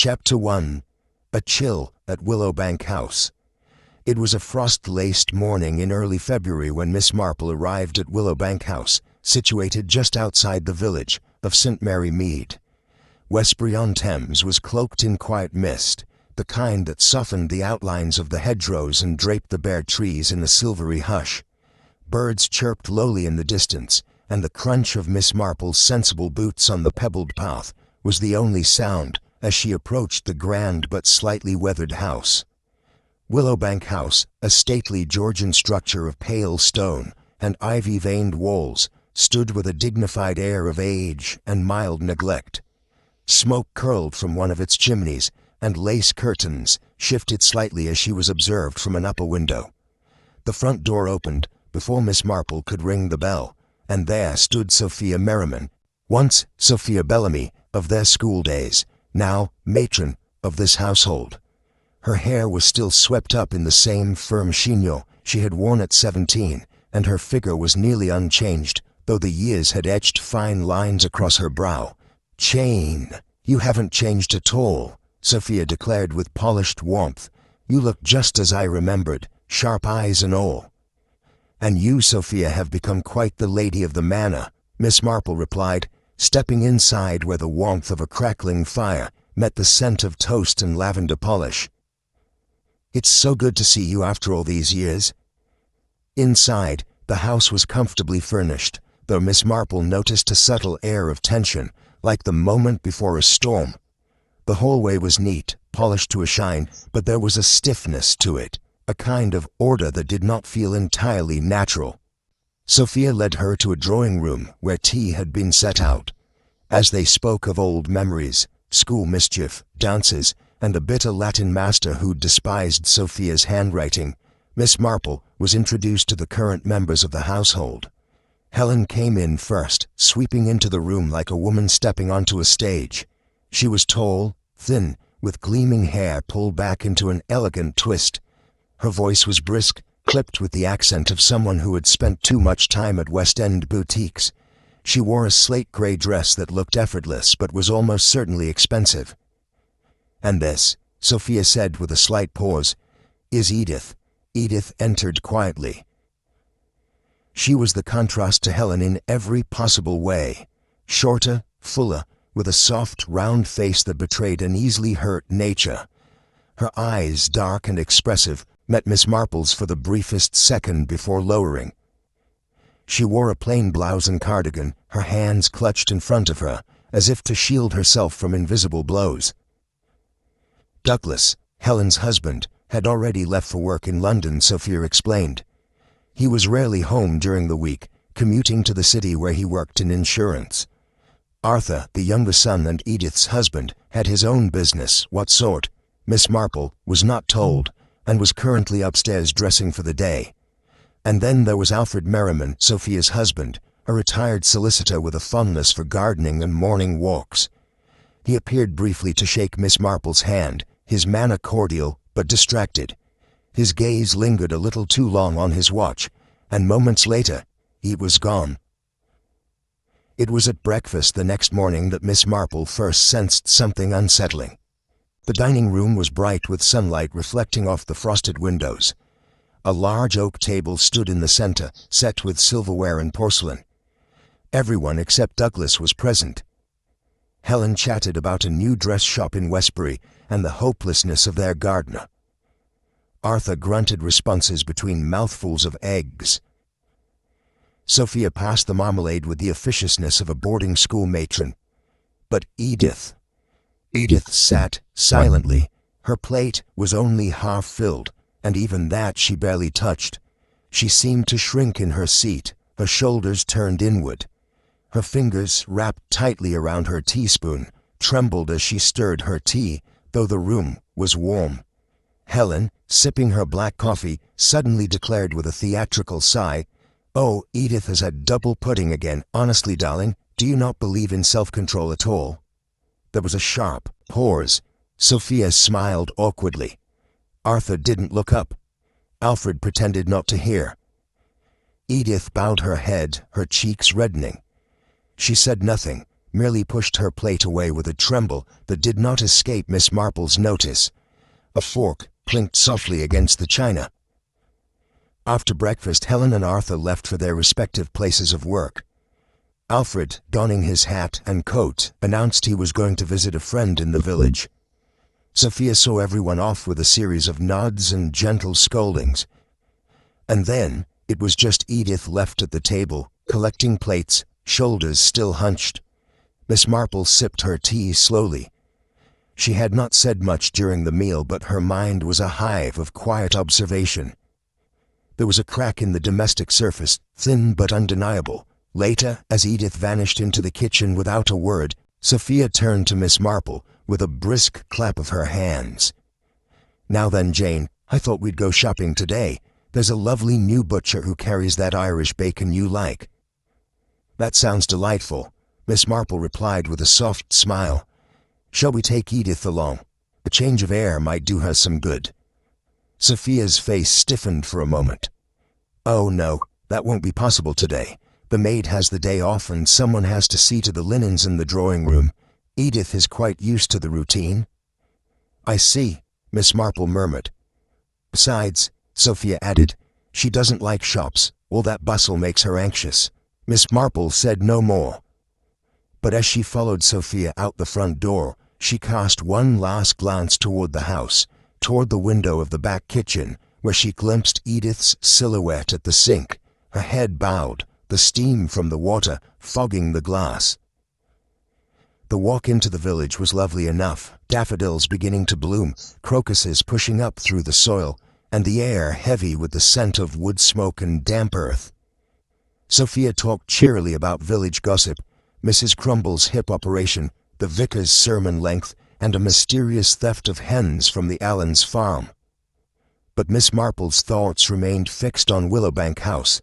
Chapter 1. A Chill at Willowbank House. It was a frost-laced morning in early February when Miss Marple arrived at Willowbank House, situated just outside the village of St. Mary Mead. Westbury-on-Thames was cloaked in quiet mist, the kind that softened the outlines of the hedgerows and draped the bare trees in a silvery hush. Birds chirped lowly in the distance, and the crunch of Miss Marple's sensible boots on the pebbled path was the only sound as she approached the grand but slightly weathered house. Willowbank House, a stately Georgian structure of pale stone and ivy-veined walls, stood with a dignified air of age and mild neglect. Smoke curled from one of its chimneys, and lace curtains shifted slightly as she was observed from an upper window. The front door opened before Miss Marple could ring the bell, and there stood Sophia Merriman, once Sophia Bellamy of their school days, now matron of this household. Her hair was still swept up in the same firm chignon she had worn at 17, and her figure was nearly unchanged, though the years had etched fine lines across her brow. "Jane, you haven't changed at all," Sophia declared with polished warmth. "You look just as I remembered, sharp eyes and all." "And you, Sophia, have become quite the lady of the manor," Miss Marple replied, stepping inside where the warmth of a crackling fire met the scent of toast and lavender polish. "It's so good to see you after all these years." Inside, the house was comfortably furnished, though Miss Marple noticed a subtle air of tension, like the moment before a storm. The hallway was neat, polished to a shine, but there was a stiffness to it, a kind of order that did not feel entirely natural. Sophia led her to a drawing-room where tea had been set out. As they spoke of old memories, school mischief, dances, and a bitter Latin master who despised Sophia's handwriting, Miss Marple was introduced to the current members of the household. Helen came in first, sweeping into the room like a woman stepping onto a stage. She was tall, thin, with gleaming hair pulled back into an elegant twist. Her voice was brisk, clipped with the accent of someone who had spent too much time at West End boutiques. She wore a slate-gray dress that looked effortless but was almost certainly expensive. "And this," Sophia said with a slight pause, "is Edith." Edith entered quietly. She was the contrast to Helen in every possible way. Shorter, fuller, with a soft, round face that betrayed an easily hurt nature. Her eyes, dark and expressive, met Miss Marple's for the briefest second before lowering. She wore a plain blouse and cardigan, her hands clutched in front of her, as if to shield herself from invisible blows. Douglas, Helen's husband, had already left for work in London, Sophia explained. He was rarely home during the week, commuting to the city where he worked in insurance. Arthur, the younger son and Edith's husband, had his own business. What sort? Miss Marple was not told, and was currently upstairs dressing for the day. And then there was Alfred Merriman, Sophia's husband, a retired solicitor with a fondness for gardening and morning walks. He appeared briefly to shake Miss Marple's hand, his manner cordial but distracted. His gaze lingered a little too long on his watch, and moments later, he was gone. It was at breakfast the next morning that Miss Marple first sensed something unsettling. The dining room was bright with sunlight reflecting off the frosted windows. A large oak table stood in the center, set with silverware and porcelain. Everyone except Douglas was present. Helen chatted about a new dress shop in Westbury and the hopelessness of their gardener. Arthur grunted responses between mouthfuls of eggs. Sophia passed the marmalade with the officiousness of a boarding school matron. But Edith sat silently. Her plate was only half filled, and even that she barely touched. She seemed to shrink in her seat, her shoulders turned inward. Her fingers, wrapped tightly around her teaspoon, trembled as she stirred her tea, though the room was warm. Helen, sipping her black coffee, suddenly declared with a theatrical sigh, "Oh, Edith has had double pudding again. Honestly, darling, do you not believe in self-control at all?" There was a sharp pause. Sophia smiled awkwardly. Arthur didn't look up. Alfred pretended not to hear. Edith bowed her head, her cheeks reddening. She said nothing, merely pushed her plate away with a tremble that did not escape Miss Marple's notice. A fork clinked softly against the china. After breakfast, Helen and Arthur left for their respective places of work. Alfred, donning his hat and coat, announced he was going to visit a friend in the village. Sophia saw everyone off with a series of nods and gentle scoldings. And then it was just Edith left at the table, collecting plates, shoulders still hunched. Miss Marple sipped her tea slowly. She had not said much during the meal, but her mind was a hive of quiet observation. There was a crack in the domestic surface, thin but undeniable. Later, as Edith vanished into the kitchen without a word, Sophia turned to Miss Marple with a brisk clap of her hands. "Now then, Jane, I thought we'd go shopping today. There's a lovely new butcher who carries that Irish bacon you like." "That sounds delightful," Miss Marple replied with a soft smile. "Shall we take Edith along? A change of air might do her some good." Sophia's face stiffened for a moment. "Oh no, that won't be possible today. The maid has the day off and someone has to see to the linens in the drawing room. Edith is quite used to the routine." "I see," Miss Marple murmured. "Besides," Sophia added, "she doesn't like shops. All that bustle makes her anxious." Miss Marple said no more. But as she followed Sophia out the front door, she cast one last glance toward the house, toward the window of the back kitchen, where she glimpsed Edith's silhouette at the sink, her head bowed, the steam from the water fogging the glass. The walk into the village was lovely enough, daffodils beginning to bloom, crocuses pushing up through the soil, and the air heavy with the scent of wood smoke and damp earth. Sophia talked cheerily about village gossip, Mrs. Crumble's hip operation, the vicar's sermon length, and a mysterious theft of hens from the Allens' farm. But Miss Marple's thoughts remained fixed on Willowbank House.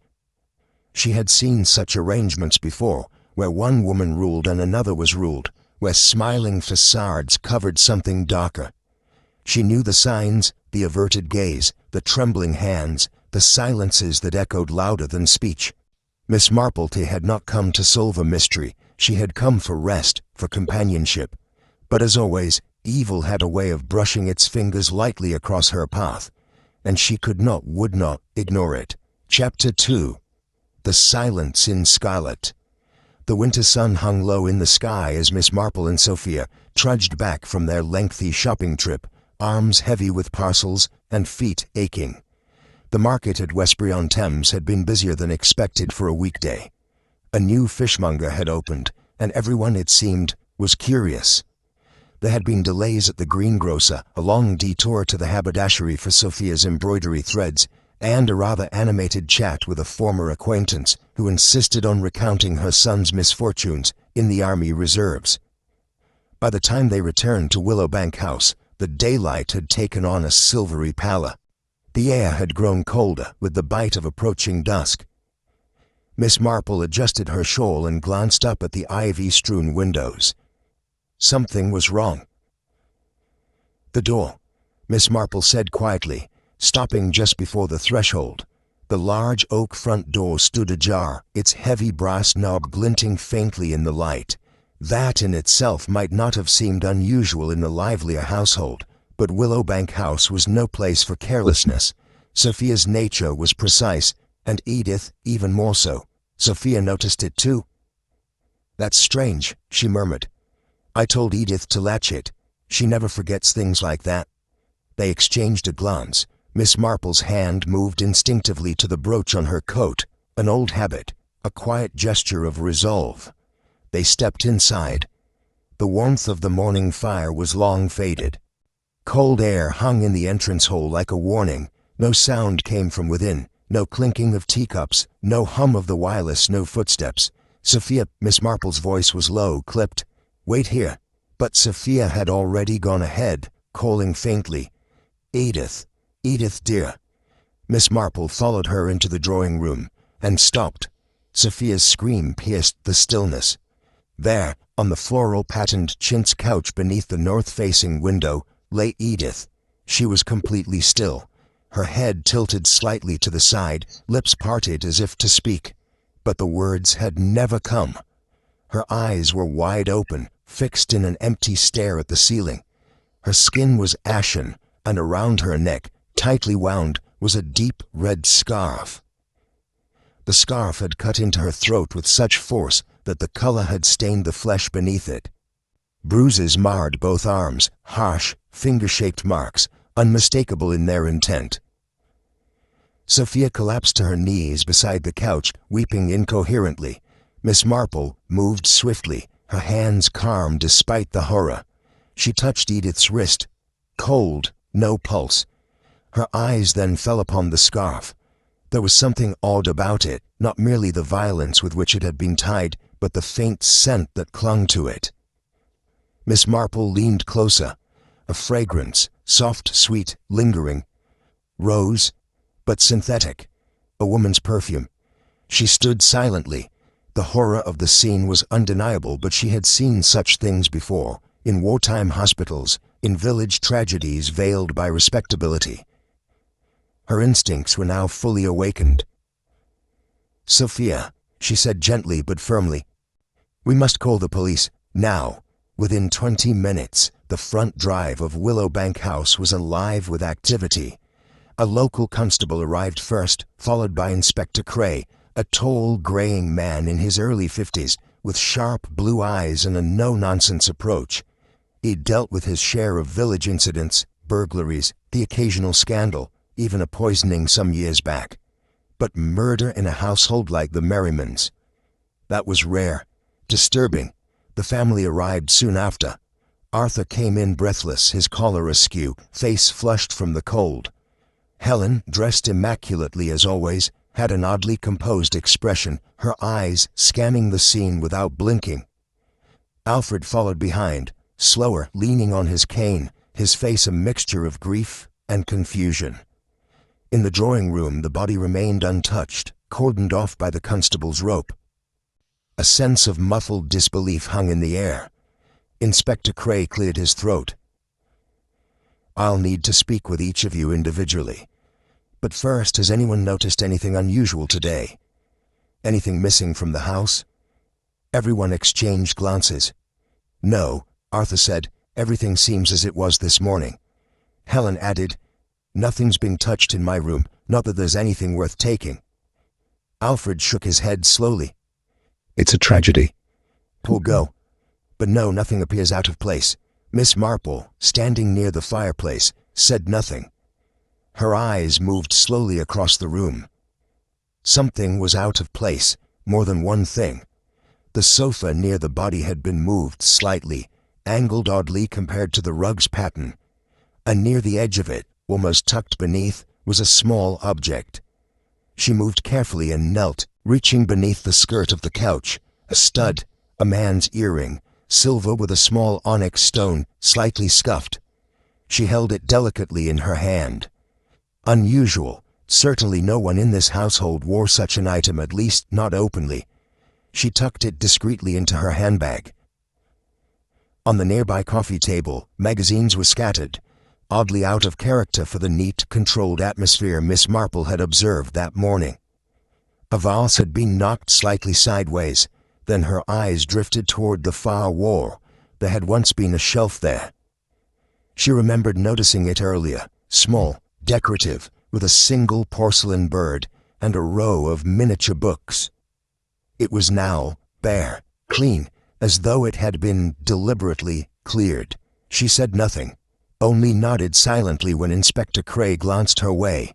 She had seen such arrangements before, where one woman ruled and another was ruled, where smiling facades covered something darker. She knew the signs, the averted gaze, the trembling hands, the silences that echoed louder than speech. Miss Marple had not come to solve a mystery. She had come for rest, for companionship. But as always, evil had a way of brushing its fingers lightly across her path, and she would not ignore it. Chapter 2. The Silence in Scarlet. The winter sun hung low in the sky as Miss Marple and Sophia trudged back from their lengthy shopping trip, arms heavy with parcels and feet aching. The market at Westbury-on-Thames had been busier than expected for a weekday. A new fishmonger had opened, and everyone, it seemed, was curious. There had been delays at the greengrocer, a long detour to the haberdashery for Sophia's embroidery threads, and a rather animated chat with a former acquaintance who insisted on recounting her son's misfortunes in the Army Reserves. By the time they returned to Willowbank House, the daylight had taken on a silvery pallor. The air had grown colder with the bite of approaching dusk. Miss Marple adjusted her shawl and glanced up at the ivy-strewn windows. Something was wrong. "The door," Miss Marple said quietly, stopping just before the threshold. The large oak front door stood ajar, its heavy brass knob glinting faintly in the light. That in itself might not have seemed unusual in a livelier household, but Willowbank House was no place for carelessness. Sophia's nature was precise, and Edith even more so. Sophia noticed it too. "That's strange," she murmured. "I told Edith to latch it. She never forgets things like that." They exchanged a glance. Miss Marple's hand moved instinctively to the brooch on her coat, an old habit, a quiet gesture of resolve. They stepped inside. The warmth of the morning fire was long faded. Cold air hung in the entrance hole like a warning. No sound came from within, no clinking of teacups, no hum of the wireless, no footsteps. Miss Marple's voice was low, clipped. "Wait here." But Sophia had already gone ahead, calling faintly, "Edith, Edith dear." Miss Marple followed her into the drawing room, and stopped. Sophia's scream pierced the stillness. There, on the floral-patterned chintz couch beneath the north-facing window, lay Edith. She was completely still, her head tilted slightly to the side, lips parted as if to speak. But the words had never come. Her eyes were wide open, fixed in an empty stare at the ceiling. Her skin was ashen, and around her neck, tightly wound, was a deep red scarf. The scarf had cut into her throat with such force that the color had stained the flesh beneath it. Bruises marred both arms, harsh, finger-shaped marks, unmistakable in their intent. Sophia collapsed to her knees beside the couch, weeping incoherently. Miss Marple moved swiftly, her hands calm despite the horror. She touched Edith's wrist. Cold, no pulse. Her eyes then fell upon the scarf. There was something odd about it, not merely the violence with which it had been tied, but the faint scent that clung to it. Miss Marple leaned closer. A fragrance, soft, sweet, lingering. Rose, but synthetic. A woman's perfume. She stood silently. The horror of the scene was undeniable, but she had seen such things before, in wartime hospitals, in village tragedies veiled by respectability. Her instincts were now fully awakened. "Sophia," she said gently but firmly, "we must call the police, now." Within 20 minutes, the front drive of Willowbank House was alive with activity. A local constable arrived first, followed by Inspector Cray, a tall, graying man in his early 50s, with sharp blue eyes and a no-nonsense approach. He'd dealt with his share of village incidents, burglaries, the occasional scandal, even a poisoning some years back. But murder in a household like the Merrimans, that was rare, disturbing. The family arrived soon after. Arthur came in breathless, his collar askew, face flushed from the cold. Helen, dressed immaculately as always, had an oddly composed expression, her eyes scanning the scene without blinking. Alfred followed behind, slower, leaning on his cane, his face a mixture of grief and confusion. In the drawing room, the body remained untouched, cordoned off by the constable's rope. A sense of muffled disbelief hung in the air. Inspector Cray cleared his throat. "I'll need to speak with each of you individually. But first, has anyone noticed anything unusual today? Anything missing from the house?" Everyone exchanged glances. "No," Arthur said. "Everything seems as it was this morning." Helen added, "Nothing's been touched in my room, not that there's anything worth taking." Alfred shook his head slowly. "It's a tragedy. We'll go." But no, nothing appears out of place. Miss Marple, standing near the fireplace, said nothing. Her eyes moved slowly across the room. Something was out of place, more than one thing. The sofa near the body had been moved slightly, angled oddly compared to the rug's pattern, and near the edge of it, almost tucked beneath, was a small object. She moved carefully and knelt, reaching beneath the skirt of the couch. A stud, a man's earring, silver with a small onyx stone, slightly scuffed. She held it delicately in her hand. Unusual. Certainly no one in this household wore such an item, at least not openly. She tucked it discreetly into her handbag. On the nearby coffee table, magazines were scattered, oddly out of character for the neat, controlled atmosphere Miss Marple had observed that morning. A vase had been knocked slightly sideways, then her eyes drifted toward the far wall. There had once been a shelf there. She remembered noticing it earlier, small, decorative, with a single porcelain bird and a row of miniature books. It was now bare, clean, as though it had been deliberately cleared. She said nothing, only nodded silently when Inspector Cray glanced her way.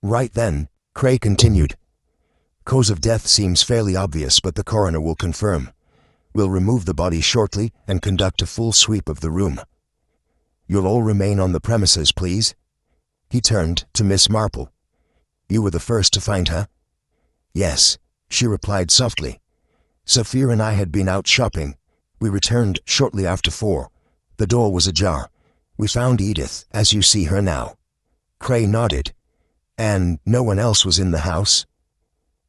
Right then, Cray continued, "Cause of death seems fairly obvious, but the coroner will confirm. We'll remove the body shortly and conduct a full sweep of the room. You'll all remain on the premises, please." He turned to Miss Marple. "You were the first to find her?" "Yes," she replied softly. "Sophia and I had been out shopping. We returned shortly after 4. The door was ajar. We found Edith, as you see her now." Cray nodded. "And no one else was in the house?"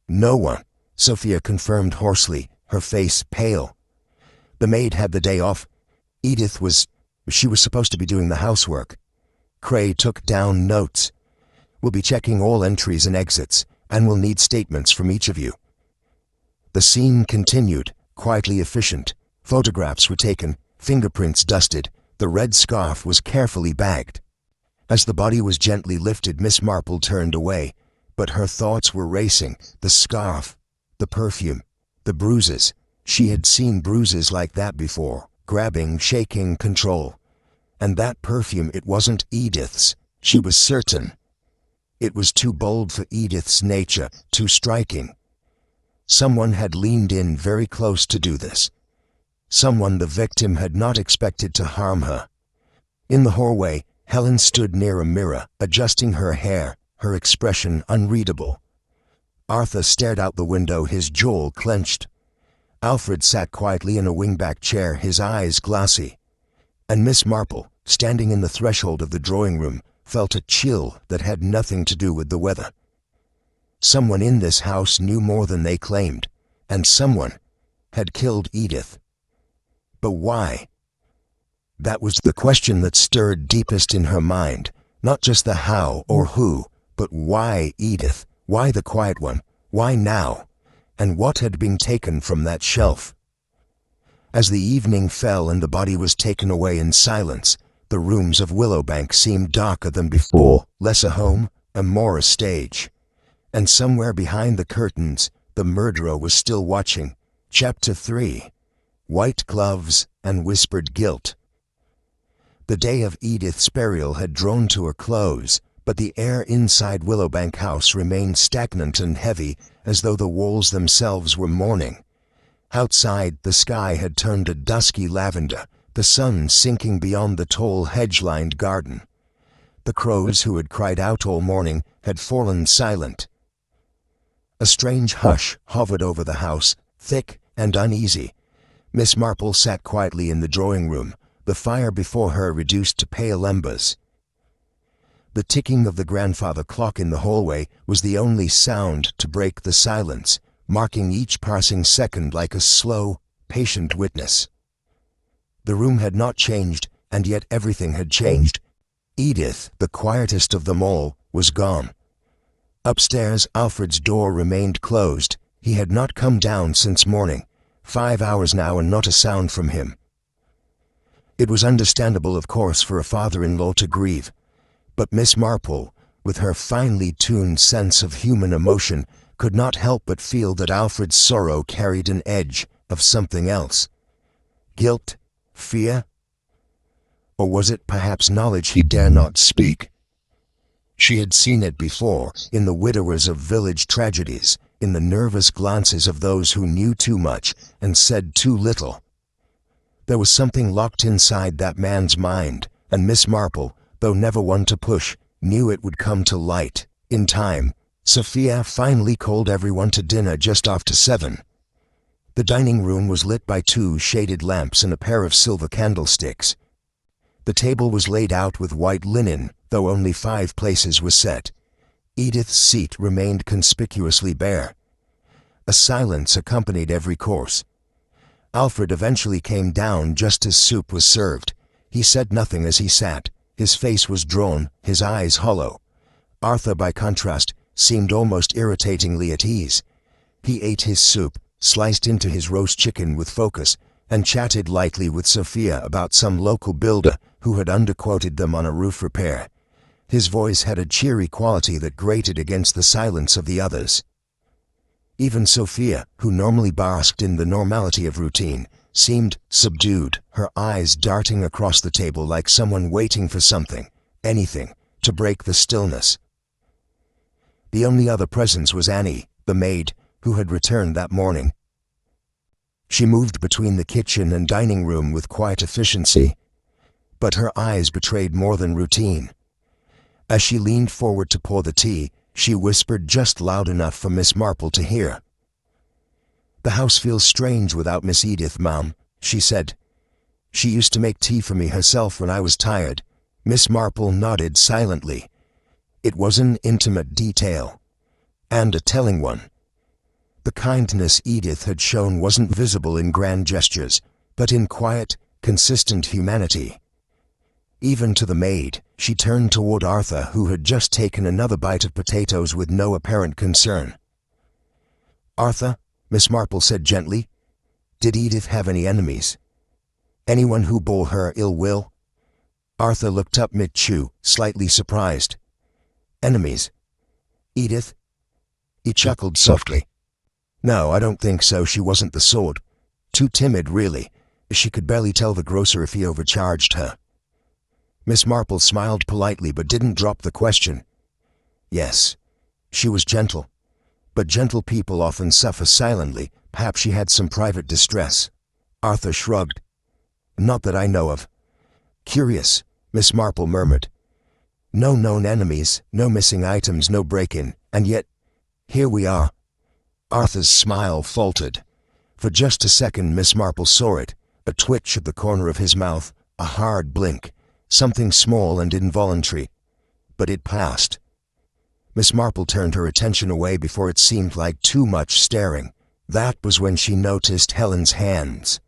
"No one," Sophia confirmed hoarsely, her face pale. "The maid had the day off. Edith she was supposed to be doing the housework." Cray took down notes. "We'll be checking all entries and exits, and we'll need statements from each of you." The scene continued, quietly efficient. Photographs were taken, fingerprints dusted, the red scarf was carefully bagged. As the body was gently lifted, Miss Marple turned away, but her thoughts were racing. The scarf, the perfume, the bruises. She had seen bruises like that before, grabbing, shaking, control. And that perfume, it wasn't Edith's, she was certain. It was too bold for Edith's nature, too striking. Someone had leaned in very close to do this. Someone the victim had not expected to harm her. In the hallway, Helen stood near a mirror, adjusting her hair, her expression unreadable. Arthur stared out the window, his jaw clenched. Alfred sat quietly in a wingback chair, his eyes glassy. And Miss Marple, standing in the threshold of the drawing room, felt a chill that had nothing to do with the weather. Someone in this house knew more than they claimed, and someone had killed Edith. But why? That was the question that stirred deepest in her mind, not just the how or who, but why Edith? Why the quiet one? Why now? And what had been taken from that shelf? As the evening fell and the body was taken away in silence, the rooms of Willowbank seemed darker than before, less a home and more a stage. And somewhere behind the curtains, the murderer was still watching. Chapter 3. White Gloves and Whispered Guilt. The day of Edith's burial had drawn to a close, but the air inside Willowbank House remained stagnant and heavy, as though the walls themselves were mourning. Outside, the sky had turned a dusky lavender, the sun sinking beyond the tall hedge-lined garden. The crows who had cried out all morning had fallen silent. A strange hush hovered over the house, thick and uneasy. Miss Marple sat quietly in the drawing-room, the fire before her reduced to pale embers. The ticking of the grandfather clock in the hallway was the only sound to break the silence, marking each passing second like a slow, patient witness. The room had not changed, and yet everything had changed. Edith, the quietest of them all, was gone. Upstairs, Alfred's door remained closed. He had not come down since morning. 5 hours now and not a sound from him. It was understandable, of course, for a father-in-law to grieve. But Miss Marple, with her finely tuned sense of human emotion, could not help but feel that Alfred's sorrow carried an edge of something else. Guilt? Fear? Or was it perhaps knowledge he dare not speak? She had seen it before, in the widowers of village tragedies, in the nervous glances of those who knew too much and said too little. There was something locked inside that man's mind, and Miss Marple, though never one to push, knew it would come to light. In time, Sophia finally called everyone to dinner just after 7. The dining room was lit by 2 shaded lamps and a pair of silver candlesticks. The table was laid out with white linen, though only 5 places were set. Edith's seat remained conspicuously bare. A silence accompanied every course. Alfred eventually came down just as soup was served. He said nothing as he sat. His face was drawn, his eyes hollow. Arthur, by contrast, seemed almost irritatingly at ease. He ate his soup, sliced into his roast chicken with focus, and chatted lightly with Sophia about some local builder who had underquoted them on a roof repair. His voice had a cheery quality that grated against the silence of the others. Even Sophia, who normally basked in the normality of routine, seemed subdued, her eyes darting across the table like someone waiting for something, anything, to break the stillness. The only other presence was Annie, the maid, who had returned that morning. She moved between the kitchen and dining room with quiet efficiency, but her eyes betrayed more than routine. As she leaned forward to pour the tea, she whispered just loud enough for Miss Marple to hear. "The house feels strange without Miss Edith, Ma'am," she said. "She used to make tea for me herself when I was tired." Miss Marple nodded silently. It was an intimate detail, and a telling one. The kindness Edith had shown wasn't visible in grand gestures, but in quiet, consistent humanity. Even to the maid, she turned toward Arthur, who had just taken another bite of potatoes with no apparent concern. "Arthur," Miss Marple said gently, Did Edith have any enemies? Anyone who bore her ill will? Arthur looked up mid-chew, slightly surprised. Enemies? Edith? He chuckled softly. No, I don't think so. She wasn't the sort. Too timid, really. She could barely tell the grocer if he overcharged her. Miss Marple smiled politely but didn't drop the question. Yes, she was gentle. But gentle people often suffer silently. Perhaps she had some private distress. Arthur shrugged. Not that I know of. Curious, Miss Marple murmured. No known enemies, no missing items, no break-in, and yet, here we are. Arthur's smile faltered. For just a second Miss Marple saw it, a twitch at the corner of his mouth, a hard blink, something small and involuntary. But it passed. Miss Marple turned her attention away before it seemed like too much staring. That was when she noticed Helen's hands.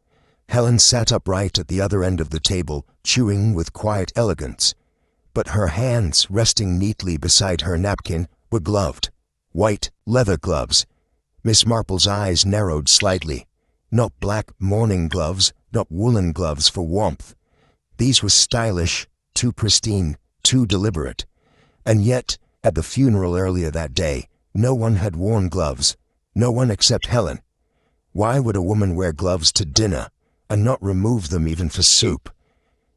Helen sat upright at the other end of the table, chewing with quiet elegance. But her hands, resting neatly beside her napkin, were gloved. White leather gloves. Miss Marple's eyes narrowed slightly. Not black morning gloves, not woolen gloves for warmth. These were stylish, too pristine, too deliberate. And yet, at the funeral earlier that day, no one had worn gloves. No one except Helen. Why would a woman wear gloves to dinner, and not remove them even for soup?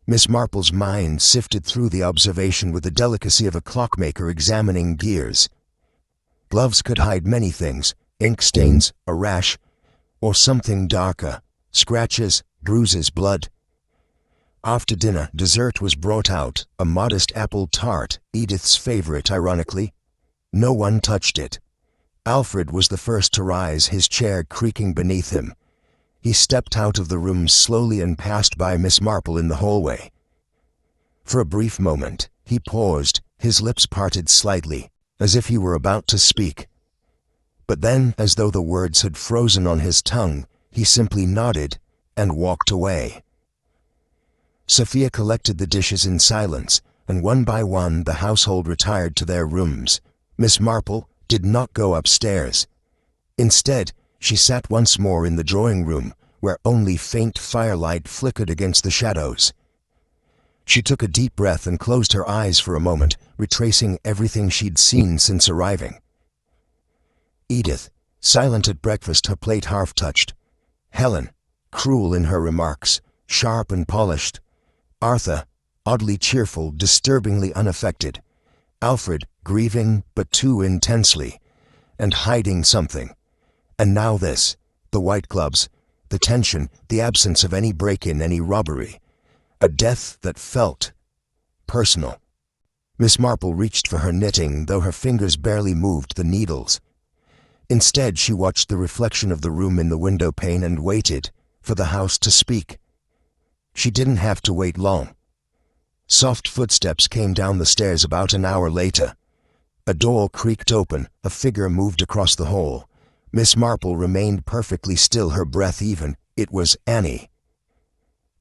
Miss Marple's mind sifted through the observation with the delicacy of a clockmaker examining gears. Gloves could hide many things, ink stains, a rash, or something darker, scratches, bruises, blood. After dinner, dessert was brought out, a modest apple tart, Edith's favorite, ironically. No one touched it. Alfred was the first to rise, his chair creaking beneath him. He stepped out of the room slowly and passed by Miss Marple in the hallway. For a brief moment, he paused, his lips parted slightly, as if he were about to speak. But then, as though the words had frozen on his tongue, he simply nodded and walked away. Sophia collected the dishes in silence, and one by one the household retired to their rooms. Miss Marple did not go upstairs. Instead, she sat once more in the drawing-room, where only faint firelight flickered against the shadows. She took a deep breath and closed her eyes for a moment, retracing everything she'd seen since arriving. Edith, silent at breakfast, her plate half-touched. Helen, cruel in her remarks, sharp and polished. Arthur, oddly cheerful, disturbingly unaffected. Alfred, grieving but too intensely, and hiding something. And now this, the white gloves, the tension, the absence of any break-in, any robbery. A death that felt personal. Miss Marple reached for her knitting, though her fingers barely moved the needles. Instead, she watched the reflection of the room in the window pane and waited for the house to speak. She didn't have to wait long. Soft footsteps came down the stairs about an hour later. A door creaked open, a figure moved across the hall. Miss Marple remained perfectly still, her breath even. It was Annie.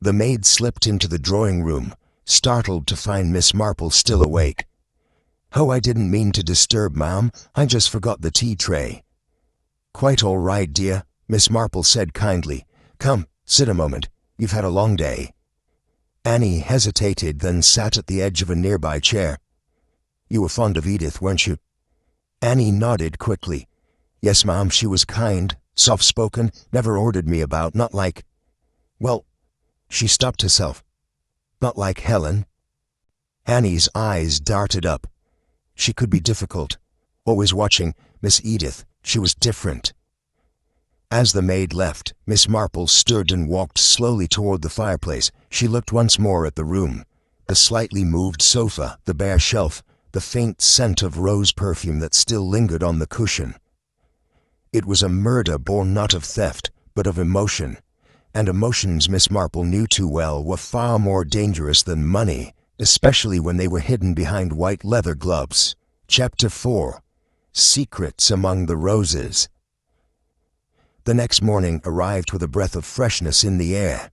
The maid slipped into the drawing-room, startled to find Miss Marple still awake. "Oh, I didn't mean to disturb, ma'am. I just forgot the tea tray." "Quite all right, dear," Miss Marple said kindly. "Come, sit a moment. You've had a long day." Annie hesitated, then sat at the edge of a nearby chair. "You were fond of Edith, weren't you?" Annie nodded quickly. "Yes, ma'am, she was kind, soft-spoken, never ordered me about, not like... Well," she stopped herself. "Not like Helen." Annie's eyes darted up. She could be difficult. Always watching Miss Edith, she was different. As the maid left, Miss Marple stood and walked slowly toward the fireplace. She looked once more at the room. The slightly moved sofa, the bare shelf, the faint scent of rose perfume that still lingered on the cushion. It was a murder born not of theft, but of emotion. And emotions, Miss Marple knew too well, were far more dangerous than money, especially when they were hidden behind white leather gloves. Chapter 4. Secrets Among the Roses. The next morning arrived with a breath of freshness in the air.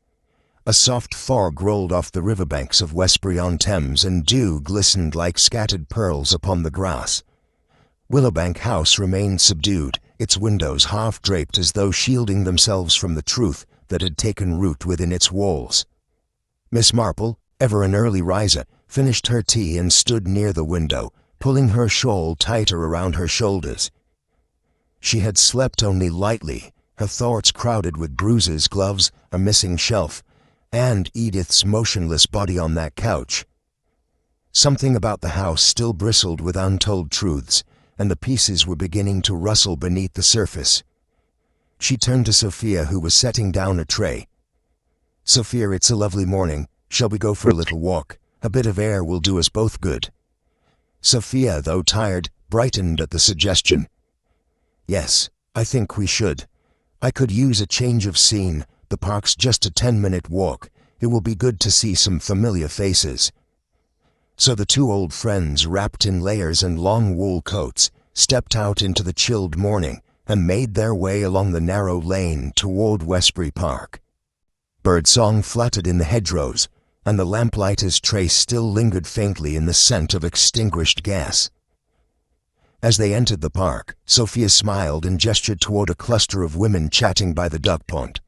A soft fog rolled off the riverbanks of Westbury-on-Thames, and dew glistened like scattered pearls upon the grass. Willowbank House remained subdued, its windows half-draped as though shielding themselves from the truth that had taken root within its walls. Miss Marple, ever an early riser, finished her tea and stood near the window, pulling her shawl tighter around her shoulders. She had slept only lightly, her thoughts crowded with bruises, gloves, a missing shelf, and Edith's motionless body on that couch. Something about the house still bristled with untold truths, and the pieces were beginning to rustle beneath the surface. She turned to Sophia, who was setting down a tray. "Sophia, it's a lovely morning. Shall we go for a little walk? A bit of air will do us both good." Sophia, though tired, brightened at the suggestion. "Yes, I think we should. I could use a change of scene. The park's just a 10-minute walk. It will be good to see some familiar faces." So the two old friends, wrapped in layers and long wool coats, stepped out into the chilled morning and made their way along the narrow lane toward Westbury Park. Birdsong fluttered in the hedgerows, and the lamplighter's trace still lingered faintly in the scent of extinguished gas. As they entered the park, Sophia smiled and gestured toward a cluster of women chatting by the duck pond.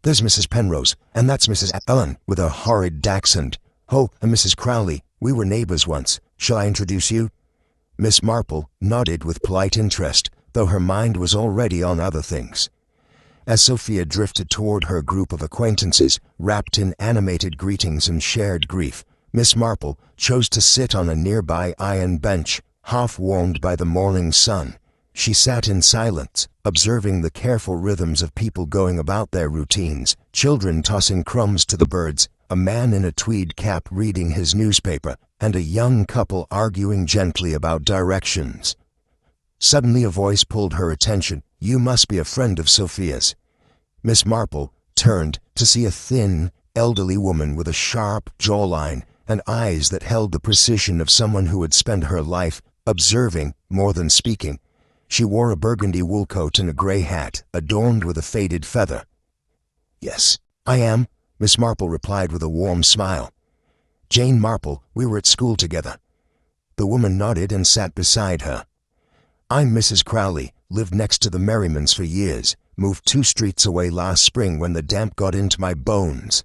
"There's Mrs. Penrose, and that's Mrs. Ellen, with a horrid dachshund. Oh, and Mrs. Crowley. We were neighbors once. Shall I introduce you?" Miss Marple nodded with polite interest, though her mind was already on other things. As Sophia drifted toward her group of acquaintances, wrapped in animated greetings and shared grief, Miss Marple chose to sit on a nearby iron bench, half-warmed by the morning sun. She sat in silence, observing the careful rhythms of people going about their routines, children tossing crumbs to the birds, a man in a tweed cap reading his newspaper, and a young couple arguing gently about directions. Suddenly a voice pulled her attention. "You must be a friend of Sophia's." Miss Marple turned to see a thin, elderly woman with a sharp jawline and eyes that held the precision of someone who had spent her life observing more than speaking. She wore a burgundy wool coat and a grey hat, adorned with a faded feather. "Yes, I am," Miss Marple replied with a warm smile. "Jane Marple, we were at school together." The woman nodded and sat beside her. "I'm Mrs. Crowley, lived next to the Merrimans for years, moved 2 streets away last spring when the damp got into my bones."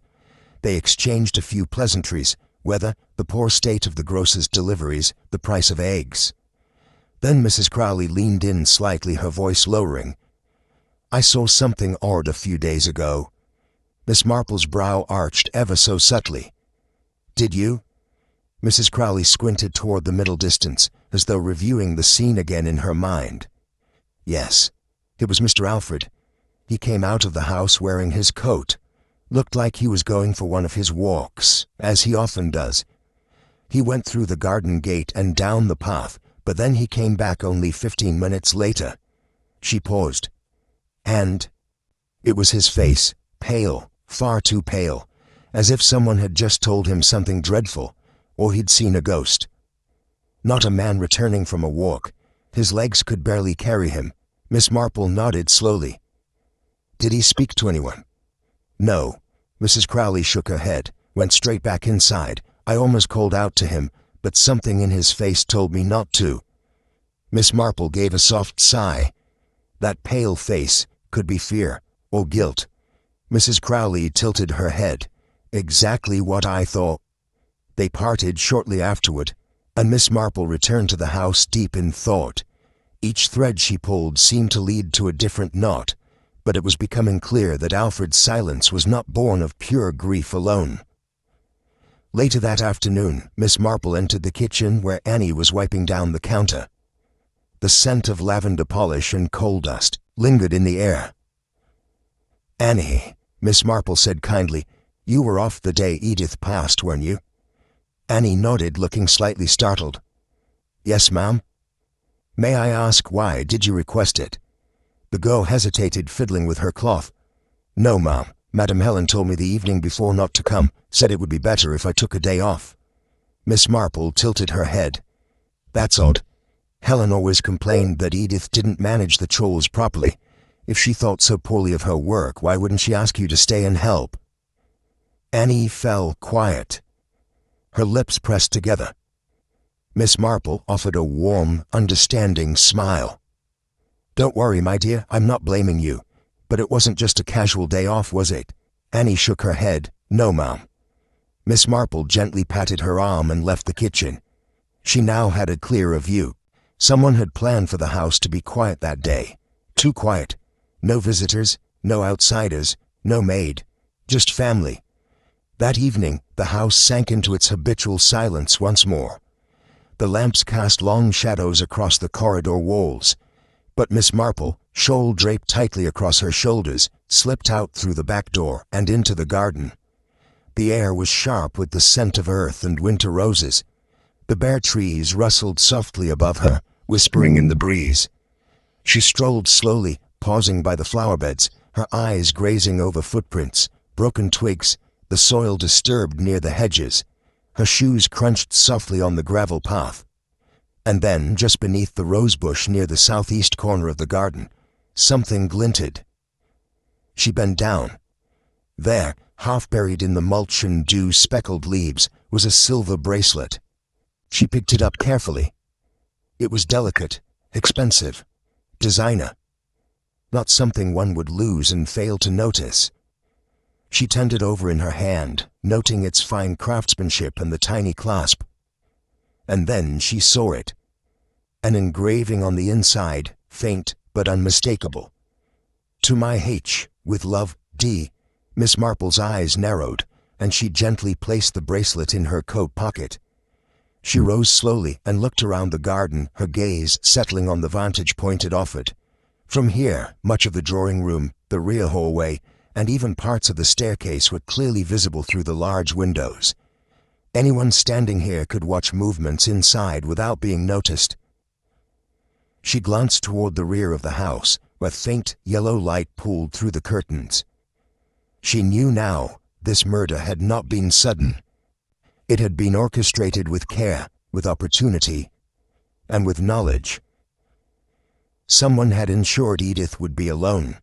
They exchanged a few pleasantries, weather, the poor state of the grocer's deliveries, the price of eggs. Then Mrs. Crowley leaned in slightly, her voice lowering. "I saw something odd a few days ago." Miss Marple's brow arched ever so subtly. "Did you?" Mrs. Crowley squinted toward the middle distance, as though reviewing the scene again in her mind. "Yes, it was Mr. Alfred. He came out of the house wearing his coat. Looked like he was going for one of his walks, as he often does. He went through the garden gate and down the path, but then he came back only 15 minutes later." She paused. "And?" It was his face, pale, far too pale, as if someone had just told him something dreadful, or he'd seen a ghost. Not a man returning from a walk. His legs could barely carry him. Miss Marple nodded slowly. "Did he speak to anyone?" "No." Mrs. Crowley shook her head, went straight back inside. "I almost called out to him, but something in his face told me not to." Miss Marple gave a soft sigh. That pale face could be fear or guilt. Mrs. Crowley tilted her head. "Exactly what I thought." They parted shortly afterward, and Miss Marple returned to the house deep in thought. Each thread she pulled seemed to lead to a different knot, but it was becoming clear that Alfred's silence was not born of pure grief alone. Later that afternoon, Miss Marple entered the kitchen where Annie was wiping down the counter. The scent of lavender polish and coal dust lingered in the air. "Annie," Miss Marple said kindly, "you were off the day Edith passed, weren't you?" Annie nodded, looking slightly startled. "Yes, ma'am." "May I ask why did you request it?" The girl hesitated, fiddling with her cloth. "No, ma'am. Madam Helen told me the evening before not to come, said it would be better if I took a day off." Miss Marple tilted her head. "That's odd. Helen always complained that Edith didn't manage the chores properly. If she thought so poorly of her work, why wouldn't she ask you to stay and help?" Annie fell quiet. Her lips pressed together. Miss Marple offered a warm, understanding smile. "Don't worry, my dear, I'm not blaming you. But it wasn't just a casual day off, was it?" Annie shook her head. "No, Mom." Miss Marple gently patted her arm and left the kitchen. She now had a clearer view. Someone had planned for the house to be quiet that day. Too quiet. No visitors, no outsiders, no maid. Just family. That evening, the house sank into its habitual silence once more. The lamps cast long shadows across the corridor walls, but Miss Marple, shawl draped tightly across her shoulders, slipped out through the back door and into the garden. The air was sharp with the scent of earth and winter roses. The bare trees rustled softly above her, whispering in the breeze. She strolled slowly, pausing by the flower beds, her eyes grazing over footprints, broken twigs, the soil disturbed near the hedges. Her shoes crunched softly on the gravel path. And then, just beneath the rosebush near the southeast corner of the garden, something glinted. She bent down. There, half buried in the mulch and dew-speckled leaves, was a silver bracelet. She picked it up carefully. It was delicate, expensive, designer. Not something one would lose and fail to notice. She turned it over in her hand, noting its fine craftsmanship and the tiny clasp. And then she saw it. An engraving on the inside, faint but unmistakable. "To my H, with love, D." Miss Marple's eyes narrowed, and she gently placed the bracelet in her coat pocket. She rose slowly and looked around the garden, her gaze settling on the vantage point it offered. From here, much of the drawing room, the rear hallway, and even parts of the staircase were clearly visible through the large windows. Anyone standing here could watch movements inside without being noticed. She glanced toward the rear of the house, where faint yellow light pooled through the curtains. She knew now this murder had not been sudden. It had been orchestrated with care, with opportunity, and with knowledge. Someone had ensured Edith would be alone.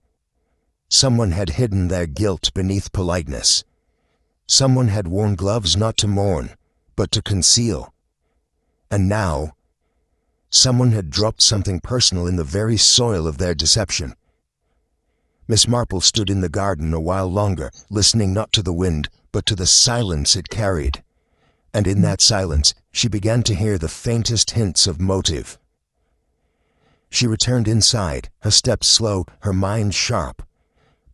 Someone had hidden their guilt beneath politeness. Someone had worn gloves not to mourn, but to conceal. And now, someone had dropped something personal in the very soil of their deception. Miss Marple stood in the garden a while longer, listening not to the wind, but to the silence it carried. And in that silence, she began to hear the faintest hints of motive. She returned inside, her steps slow, her mind sharp.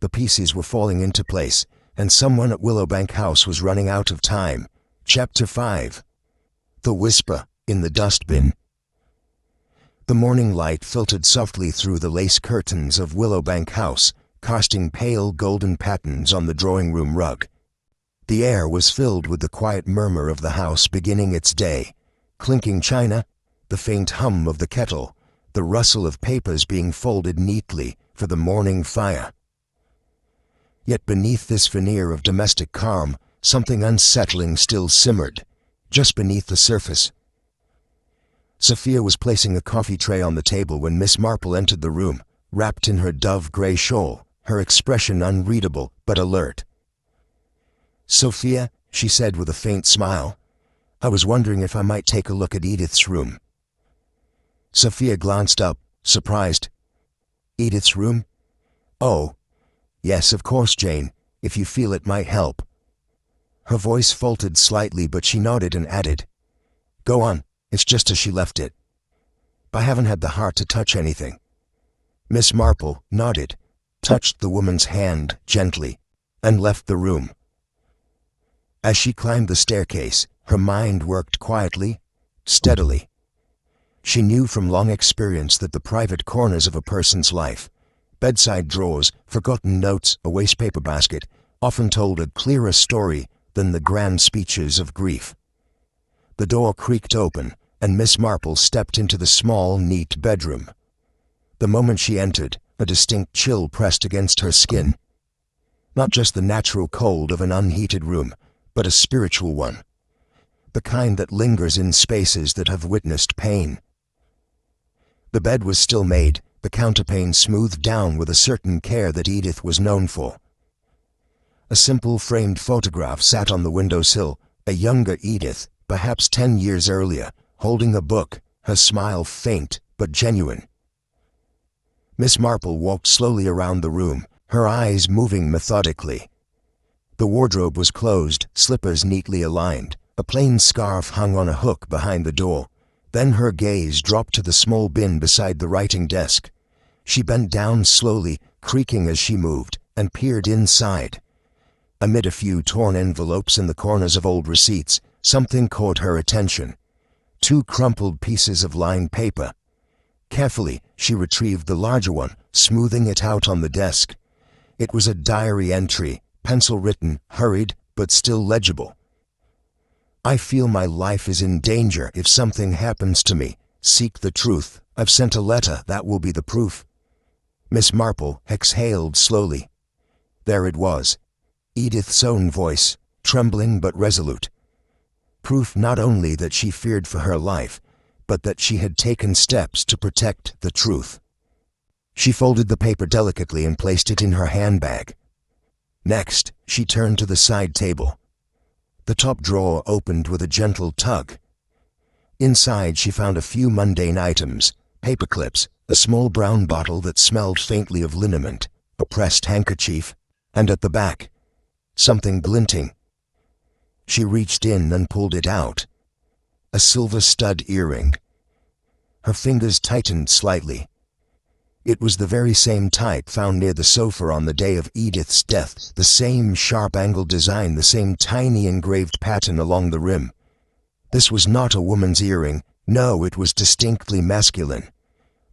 The pieces were falling into place, and someone at Willowbank House was running out of time. Chapter 5. The Whisper in the Dustbin. The morning light filtered softly through the lace curtains of Willowbank House, casting pale golden patterns on the drawing-room rug. The air was filled with the quiet murmur of the house beginning its day. Clinking china, the faint hum of the kettle, the rustle of papers being folded neatly for the morning fire. Yet beneath this veneer of domestic calm, something unsettling still simmered, just beneath the surface. Sophia was placing a coffee tray on the table when Miss Marple entered the room, wrapped in her dove-gray shawl, her expression unreadable but alert. "Sophia," she said with a faint smile, "I was wondering if I might take a look at Edith's room." Sophia glanced up, surprised. "Edith's room? Oh, yes, of course, Jane, if you feel it might help." Her voice faltered slightly, but she nodded and added, "Go on, it's just as she left it. I haven't had the heart to touch anything." Miss Marple nodded, touched the woman's hand gently, and left the room. As she climbed the staircase, her mind worked quietly, steadily. She knew from long experience that the private corners of a person's life, bedside drawers, forgotten notes, a wastepaper basket, often told a clearer story than the grand speeches of grief. The door creaked open, and Miss Marple stepped into the small, neat bedroom. The moment she entered, a distinct chill pressed against her skin. Not just the natural cold of an unheated room, but a spiritual one. The kind that lingers in spaces that have witnessed pain. The bed was still made, the counterpane smoothed down with a certain care that Edith was known for. A simple framed photograph sat on the windowsill, a younger Edith, perhaps 10 years earlier, holding a book, her smile faint but genuine. Miss Marple walked slowly around the room, her eyes moving methodically. The wardrobe was closed, slippers neatly aligned. A plain scarf hung on a hook behind the door. Then her gaze dropped to the small bin beside the writing desk. She bent down slowly, creaking as she moved, and peered inside. Amid a few torn envelopes and the corners of old receipts, something caught her attention. 2 crumpled pieces of lined paper. Carefully, she retrieved the larger one, smoothing it out on the desk. It was a diary entry, pencil-written, hurried, but still legible. "I feel my life is in danger if something happens to me. Seek the truth. I've sent a letter, that will be the proof." Miss Marple exhaled slowly. There it was. Edith's own voice, trembling but resolute. Proof not only that she feared for her life, but that she had taken steps to protect the truth. She folded the paper delicately and placed it in her handbag. Next, she turned to the side table. The top drawer opened with a gentle tug. Inside, she found a few mundane items: paper clips, a small brown bottle that smelled faintly of liniment, a pressed handkerchief, and at the back, something glinting. She reached in and pulled it out. A silver stud earring. Her fingers tightened slightly. It was the very same type found near the sofa on the day of Edith's death, the same sharp-angled design, the same tiny engraved pattern along the rim. This was not a woman's earring. No, it was distinctly masculine.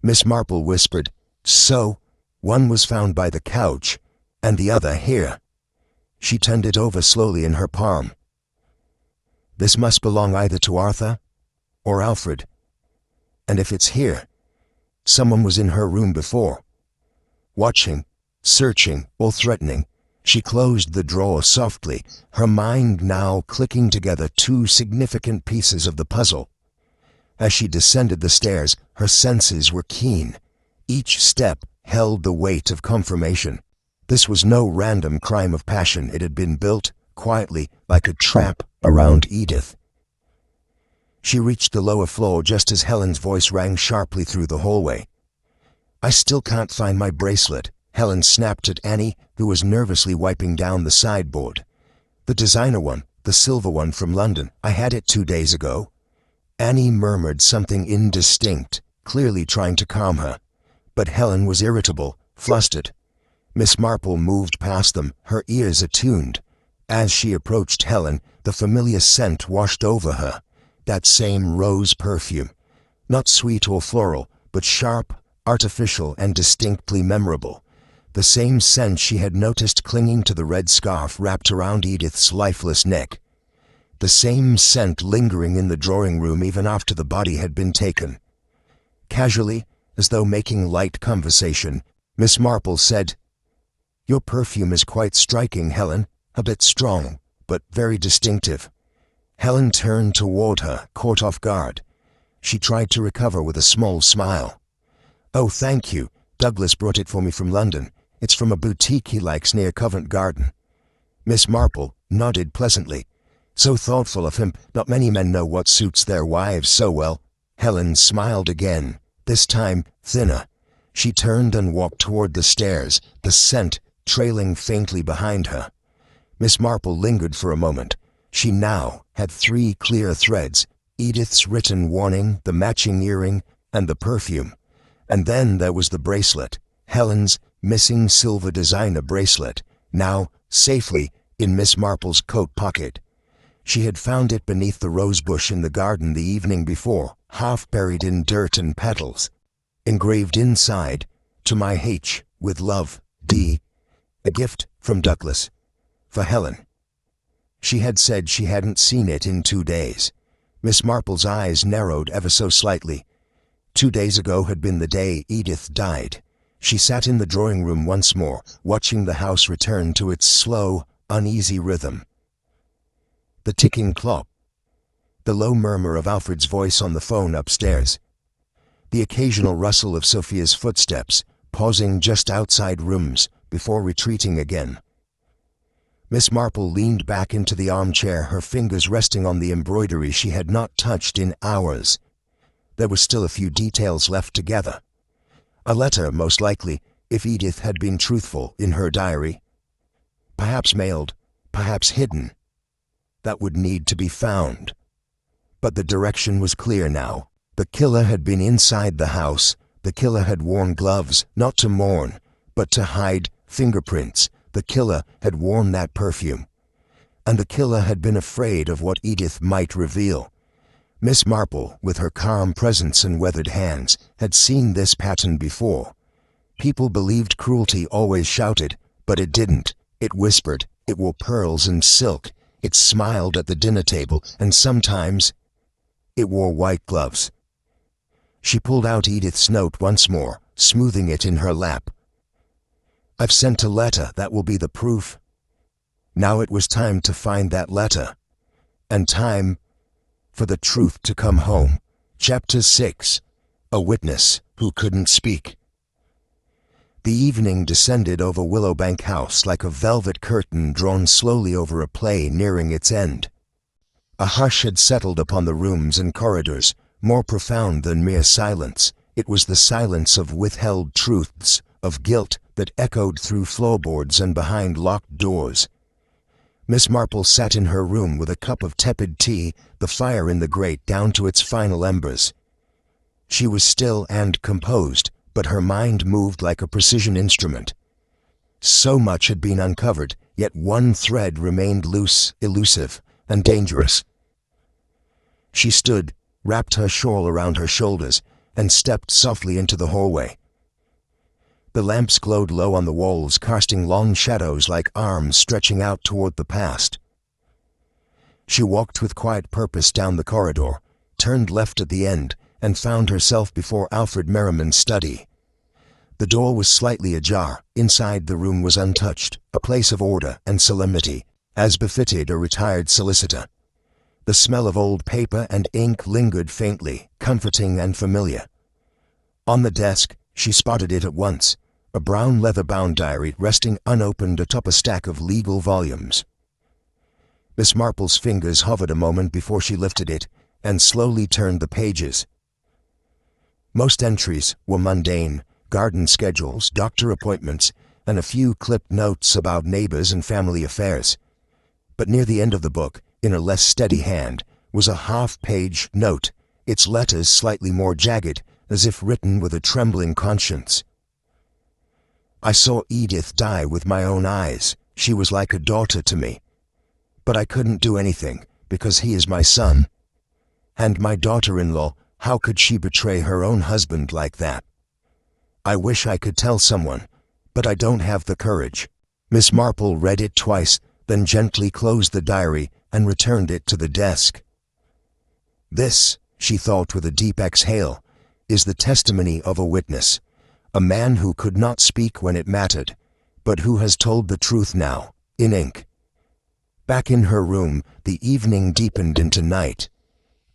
Miss Marple whispered, "So, one was found by the couch, and the other here." She turned it over slowly in her palm. "This must belong either to Arthur or Alfred. And if it's here, someone was in her room before, watching, searching, or threatening." She closed the drawer softly, her mind now clicking together 2 significant pieces of the puzzle. As she descended the stairs, her senses were keen. Each step held the weight of confirmation. This was no random crime of passion. It had been built, quietly, like a trap around Edith. She reached the lower floor just as Helen's voice rang sharply through the hallway. "I still can't find my bracelet," Helen snapped at Annie, who was nervously wiping down the sideboard. "The designer one, the silver one from London. I had it 2 days ago." Annie murmured something indistinct, clearly trying to calm her. But Helen was irritable, flustered. Miss Marple moved past them, her ears attuned. As she approached Helen, the familiar scent washed over her. That same rose perfume. Not sweet or floral, but sharp, artificial, and distinctly memorable. The same scent she had noticed clinging to the red scarf wrapped around Edith's lifeless neck. The same scent lingering in the drawing room even after the body had been taken. Casually, as though making light conversation, Miss Marple said, "Your perfume is quite striking, Helen. A bit strong, but very distinctive." Helen turned toward her, caught off guard. She tried to recover with a small smile. "Oh, thank you. Douglas brought it for me from London. It's from a boutique he likes near Covent Garden." Miss Marple nodded pleasantly. "So thoughtful of him. Not many men know what suits their wives so well." Helen smiled again, this time thinner. She turned and walked toward the stairs, the scent trailing faintly behind her. Miss Marple lingered for a moment. She now had 3 clear threads: Edith's written warning, the matching earring, and the perfume. And then there was the bracelet, Helen's missing silver designer bracelet, now safely in Miss Marple's coat pocket. She had found it beneath the rose bush in the garden the evening before, half buried in dirt and petals. Engraved inside, "To my H, with love, D." A gift from Douglas. For Helen. She had said she hadn't seen it in 2 days. Miss Marple's eyes narrowed ever so slightly. 2 days ago had been the day Edith died. She sat in the drawing room once more, watching the house return to its slow, uneasy rhythm. The ticking clock. The low murmur of Alfred's voice on the phone upstairs. The occasional rustle of Sophia's footsteps, pausing just outside rooms before retreating again. Miss Marple leaned back into the armchair, her fingers resting on the embroidery she had not touched in hours. There were still a few details left to gather. A letter, most likely, if Edith had been truthful in her diary. Perhaps mailed, perhaps hidden. That would need to be found. But the direction was clear now. The killer had been inside the house. The killer had worn gloves, not to mourn, but to hide fingerprints. The killer had worn that perfume. And the killer had been afraid of what Edith might reveal. Miss Marple, with her calm presence and weathered hands, had seen this pattern before. People believed cruelty always shouted, but it didn't. It whispered, it wore pearls and silk, it smiled at the dinner table, and sometimes it wore white gloves. She pulled out Edith's note once more, smoothing it in her lap. "I've sent a letter, that will be the proof." Now it was time to find that letter. And time for the truth to come home. Chapter 6. A Witness Who Couldn't Speak. The evening descended over Willowbank House like a velvet curtain drawn slowly over a play nearing its end. A hush had settled upon the rooms and corridors, more profound than mere silence. It was the silence of withheld truths, of guilt that echoed through floorboards and behind locked doors. Miss Marple sat in her room with a cup of tepid tea, the fire in the grate down to its final embers. She was still and composed, but her mind moved like a precision instrument. So much had been uncovered, yet one thread remained loose, elusive, and dangerous. She stood, wrapped her shawl around her shoulders, and stepped softly into the hallway. The lamps glowed low on the walls, casting long shadows like arms stretching out toward the past. She walked with quiet purpose down the corridor, turned left at the end, and found herself before Alfred Merriman's study. The door was slightly ajar. Inside, the room was untouched, a place of order and solemnity, as befitted a retired solicitor. The smell of old paper and ink lingered faintly, comforting and familiar. On the desk, she spotted it at once, a brown leather-bound diary resting unopened atop a stack of legal volumes. Miss Marple's fingers hovered a moment before she lifted it and slowly turned the pages. Most entries were mundane: garden schedules, doctor appointments, and a few clipped notes about neighbors and family affairs. But near the end of the book, in a less steady hand, was a half-page note, its letters slightly more jagged, as if written with a trembling conscience. "I saw Edith die with my own eyes. She was like a daughter to me. But I couldn't do anything, because he is my son. And my daughter-in-law, how could she betray her own husband like that? I wish I could tell someone, but I don't have the courage." Miss Marple read it twice, then gently closed the diary and returned it to the desk. "This," she thought with a deep exhale, "is the testimony of a witness, a man who could not speak when it mattered, but who has told the truth now, in ink." Back in her room, the evening deepened into night.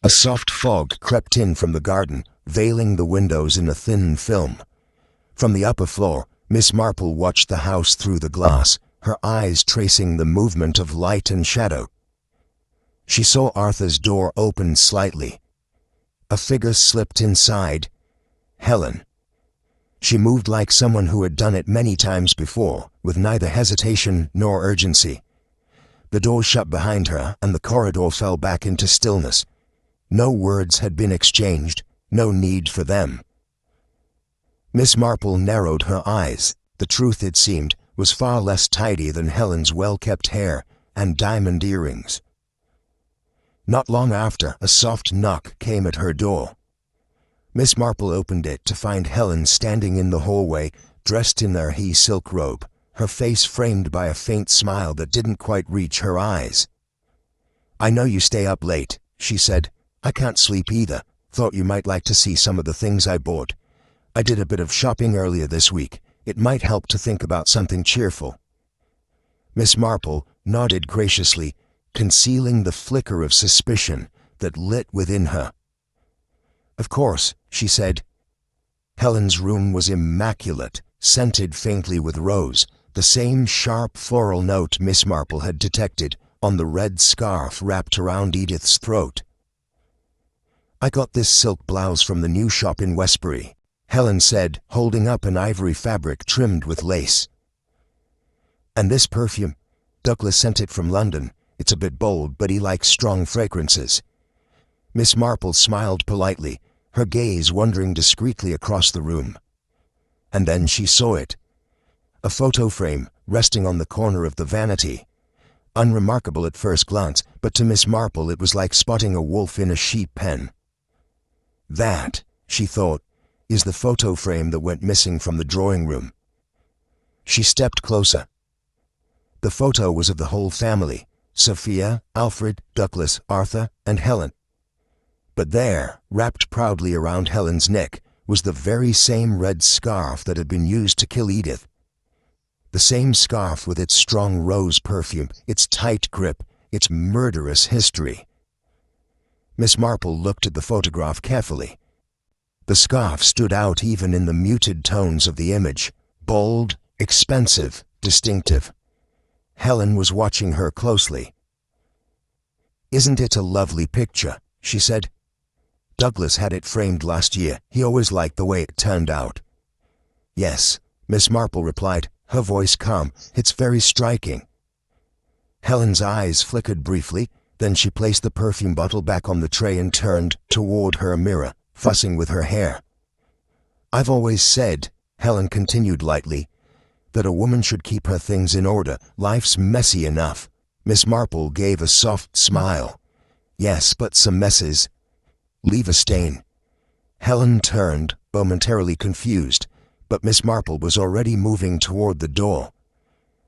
A soft fog crept in from the garden, veiling the windows in a thin film. From the upper floor, Miss Marple watched the house through the glass, her eyes tracing the movement of light and shadow. She saw Arthur's door open slightly. A figure slipped inside. Helen. She moved like someone who had done it many times before, with neither hesitation nor urgency. The door shut behind her, and the corridor fell back into stillness. No words had been exchanged, no need for them. Miss Marple narrowed her eyes. The truth, it seemed, was far less tidy than Helen's well-kept hair and diamond earrings. Not long after, a soft knock came at her door. Miss Marple opened it to find Helen standing in the hallway, dressed in her silk robe, her face framed by a faint smile that didn't quite reach her eyes. "I know you stay up late," she said. "I can't sleep either. Thought you might like to see some of the things I bought. I did a bit of shopping earlier this week. It might help to think about something cheerful." Miss Marple nodded graciously, concealing the flicker of suspicion that lit within her. "Of course," she said. Helen's room was immaculate, scented faintly with rose, the same sharp floral note Miss Marple had detected on the red scarf wrapped around Edith's throat. "I got this silk blouse from the new shop in Westbury," Helen said, holding up an ivory fabric trimmed with lace. "And this perfume? Douglas sent it from London. It's a bit bold, but he likes strong fragrances." Miss Marple smiled politely, her gaze wandering discreetly across the room. And then she saw it. A photo frame resting on the corner of the vanity. Unremarkable at first glance, but to Miss Marple it was like spotting a wolf in a sheep pen. "That," she thought, "is the photo frame that went missing from the drawing room." She stepped closer. The photo was of the whole family: Sophia, Alfred, Douglas, Arthur, and Helen. But there, wrapped proudly around Helen's neck, was the very same red scarf that had been used to kill Edith. The same scarf with its strong rose perfume, its tight grip, its murderous history. Miss Marple looked at the photograph carefully. The scarf stood out even in the muted tones of the image: bold, expensive, distinctive. Helen was watching her closely. "Isn't it a lovely picture?" she said. "Douglas had it framed last year. He always liked the way it turned out." "Yes," Miss Marple replied, her voice calm. "It's very striking." Helen's eyes flickered briefly, then she placed the perfume bottle back on the tray and turned toward her mirror, fussing with her hair. "I've always said," Helen continued lightly, "that a woman should keep her things in order. Life's messy enough." Miss Marple gave a soft smile. "Yes, but some messes leave a stain." Helen turned, momentarily confused, but Miss Marple was already moving toward the door.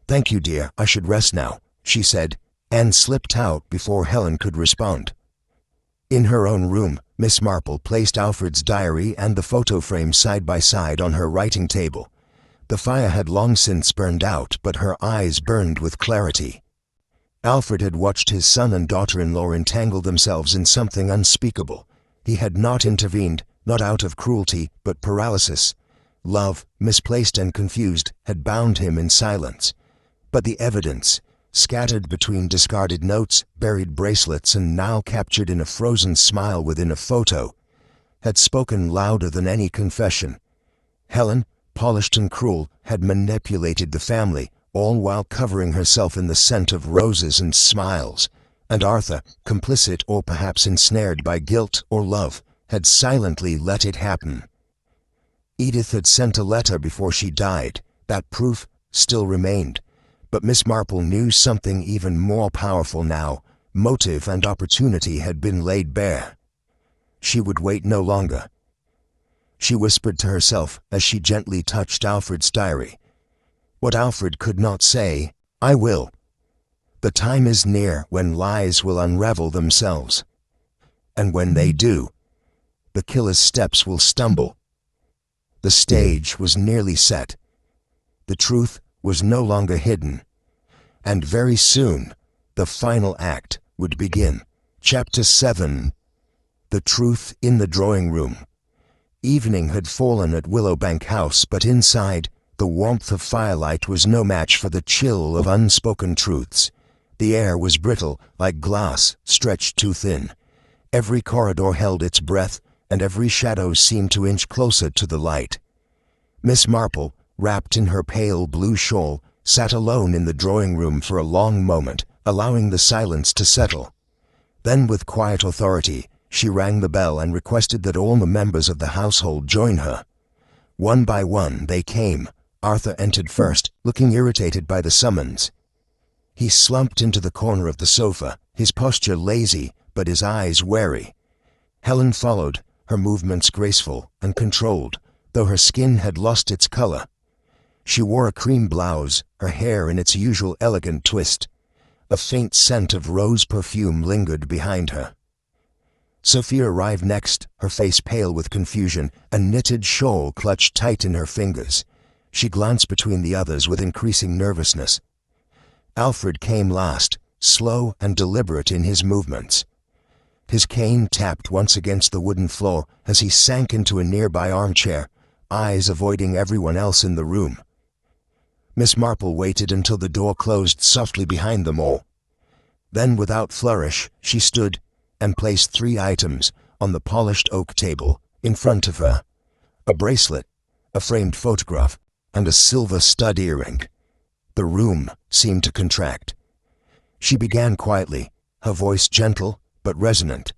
"Thank you, dear, I should rest now," she said, and slipped out before Helen could respond. In her own room, Miss Marple placed Alfred's diary and the photo frame side by side on her writing table. The fire had long since burned out, but her eyes burned with clarity. Alfred had watched his son and daughter-in-law entangle themselves in something unspeakable. He had not intervened, not out of cruelty, but paralysis. Love, misplaced and confused, had bound him in silence. But the evidence, scattered between discarded notes, buried bracelets, and now captured in a frozen smile within a photo, had spoken louder than any confession. Helen, polished and cruel, had manipulated the family, all while covering herself in the scent of roses and smiles. And Arthur, complicit or perhaps ensnared by guilt or love, had silently let it happen. Edith had sent a letter before she died. That proof still remained. But Miss Marple knew something even more powerful now. Motive and opportunity had been laid bare. She would wait no longer. She whispered to herself as she gently touched Alfred's diary. What Alfred could not say, "I will." The time is near when lies will unravel themselves. And when they do, the killer's steps will stumble. The stage was nearly set. The truth was no longer hidden. And very soon, the final act would begin. Chapter 7. The Truth in the Drawing Room. Evening had fallen at Willowbank House, but inside, the warmth of firelight was no match for the chill of unspoken truths. The air was brittle, like glass, stretched too thin. Every corridor held its breath, and every shadow seemed to inch closer to the light. Miss Marple, wrapped in her pale blue shawl, sat alone in the drawing-room for a long moment, allowing the silence to settle. Then, with quiet authority, she rang the bell and requested that all the members of the household join her. One by one they came. Arthur entered first, looking irritated by the summons. He slumped into the corner of the sofa, his posture lazy, but his eyes wary. Helen followed, her movements graceful and controlled, though her skin had lost its color. She wore a cream blouse, her hair in its usual elegant twist. A faint scent of rose perfume lingered behind her. Sophia arrived next, her face pale with confusion, a knitted shawl clutched tight in her fingers. She glanced between the others with increasing nervousness. Alfred came last, slow and deliberate in his movements. His cane tapped once against the wooden floor as he sank into a nearby armchair, eyes avoiding everyone else in the room. Miss Marple waited until the door closed softly behind them all. Then, without flourish, she stood and placed 3 items on the polished oak table in front of her. A bracelet, a framed photograph, and a silver stud earring. The room seemed to contract. She began quietly, her voice gentle but resonant.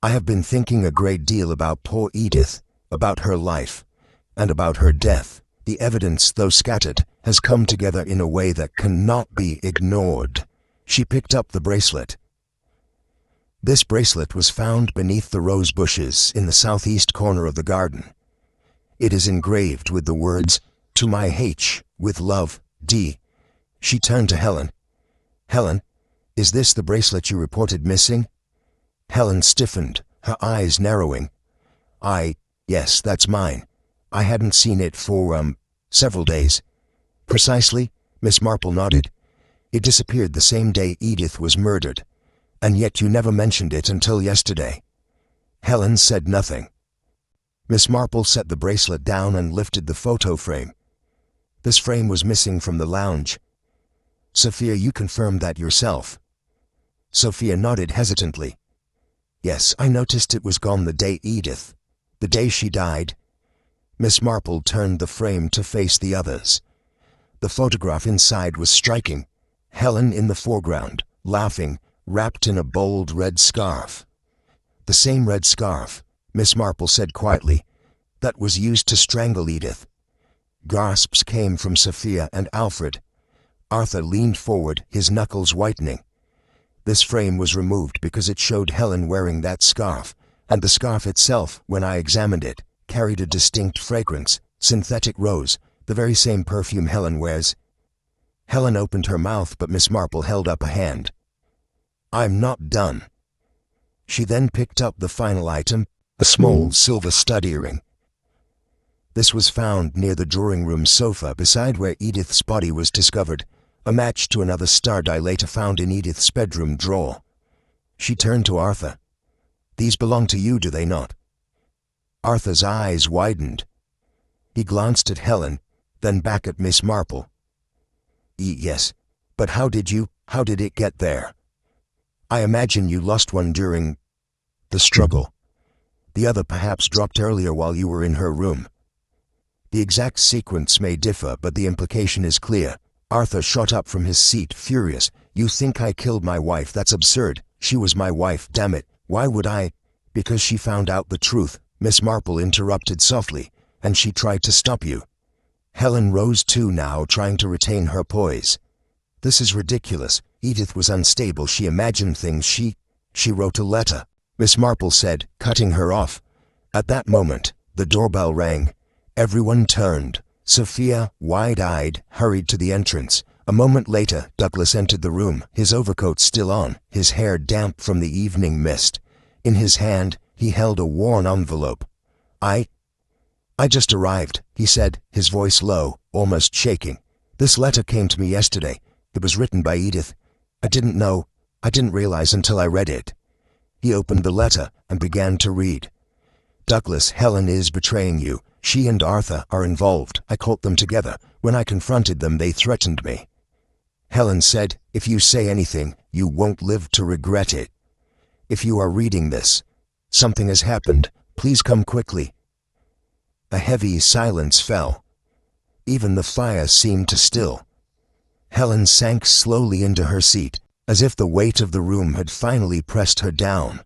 I have been thinking a great deal about poor Edith, about her life, and about her death. The evidence, though scattered, has come together in a way that cannot be ignored. She picked up the bracelet. This bracelet was found beneath the rose bushes in the southeast corner of the garden. It is engraved with the words, "To my H, with love, D." She turned to Helen. "Helen, is this the bracelet you reported missing?" Helen stiffened, her eyes narrowing. Yes, that's mine. I hadn't seen it for, several days." "Precisely," Miss Marple nodded. "It disappeared the same day Edith was murdered, and yet you never mentioned it until yesterday." Helen said nothing. Miss Marple set the bracelet down and lifted the photo frame. This frame was missing from the lounge. "Sophia, you confirmed that yourself?" Sophia nodded hesitantly. "Yes, I noticed it was gone the day she died." Miss Marple turned the frame to face the others. The photograph inside was striking. Helen in the foreground, laughing, wrapped in a bold red scarf. "The same red scarf," Miss Marple said quietly, "that was used to strangle Edith." Gasps came from Sophia and Alfred. Arthur leaned forward, his knuckles whitening. This frame was removed because it showed Helen wearing that scarf, and the scarf itself, when I examined it, carried a distinct fragrance, synthetic rose, the very same perfume Helen wears. Helen opened her mouth, but Miss Marple held up a hand. "I'm not done." She then picked up the final item, a small silver stud earring. This was found near the drawing-room sofa beside where Edith's body was discovered, a match to another stud I later found in Edith's bedroom drawer. She turned to Arthur. "These belong to you, do they not?" Arthur's eyes widened. He glanced at Helen, then back at Miss Marple. "Yes, but how did it get there? I imagine you lost one during the struggle. The other perhaps dropped earlier while you were in her room." "The exact sequence may differ, but the implication is clear." Arthur shot up from his seat, furious. "You think I killed my wife? That's absurd. She was my wife, damn it. Why would I?" "Because she found out the truth," Miss Marple interrupted softly, "and she tried to stop you." Helen rose too now, trying to retain her poise. "This is ridiculous. Edith was unstable. She imagined things. She wrote a letter," Miss Marple said, cutting her off. At that moment, the doorbell rang. Everyone turned. Sophia, wide-eyed, hurried to the entrance. A moment later, Douglas entered the room, his overcoat still on, his hair damp from the evening mist. In his hand, he held a worn envelope. I just arrived," he said, his voice low, almost shaking. "This letter came to me yesterday. It was written by Edith. I didn't realize until I read it." He opened the letter and began to read. "Douglas, Helen is betraying you. She and Arthur are involved. I caught them together. When I confronted them, they threatened me. Helen said, if you say anything, you won't live to regret it. If you are reading this, something has happened. Please come quickly." A heavy silence fell. Even the fire seemed to still. Helen sank slowly into her seat, as if the weight of the room had finally pressed her down.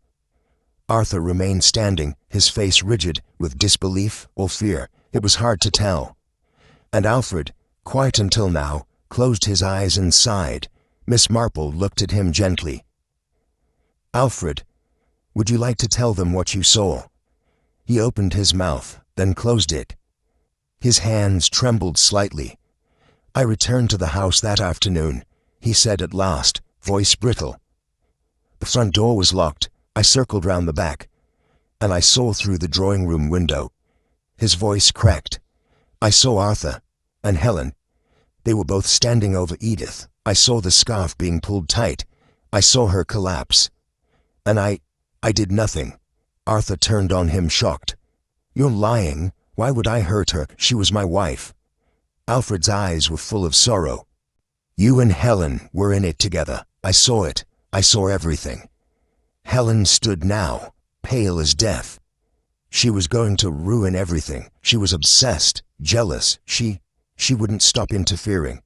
Arthur remained standing, his face rigid, with disbelief or fear. It was hard to tell. And Alfred, quiet until now, closed his eyes and sighed. Miss Marple looked at him gently. "Alfred, would you like to tell them what you saw?" He opened his mouth, then closed it. His hands trembled slightly. "I returned to the house that afternoon," he said at last, voice brittle. "The front door was locked. I circled round the back, and I saw through the drawing-room window." His voice cracked. "I saw Arthur and Helen. They were both standing over Edith. I saw the scarf being pulled tight. I saw her collapse. And I did nothing." Arthur turned on him, shocked. "You're lying. Why would I hurt her? She was my wife." Alfred's eyes were full of sorrow. "You and Helen were in it together. I saw it. I saw everything." Helen stood now, pale as death. She was going to ruin everything. She was obsessed, jealous. She wouldn't stop interfering.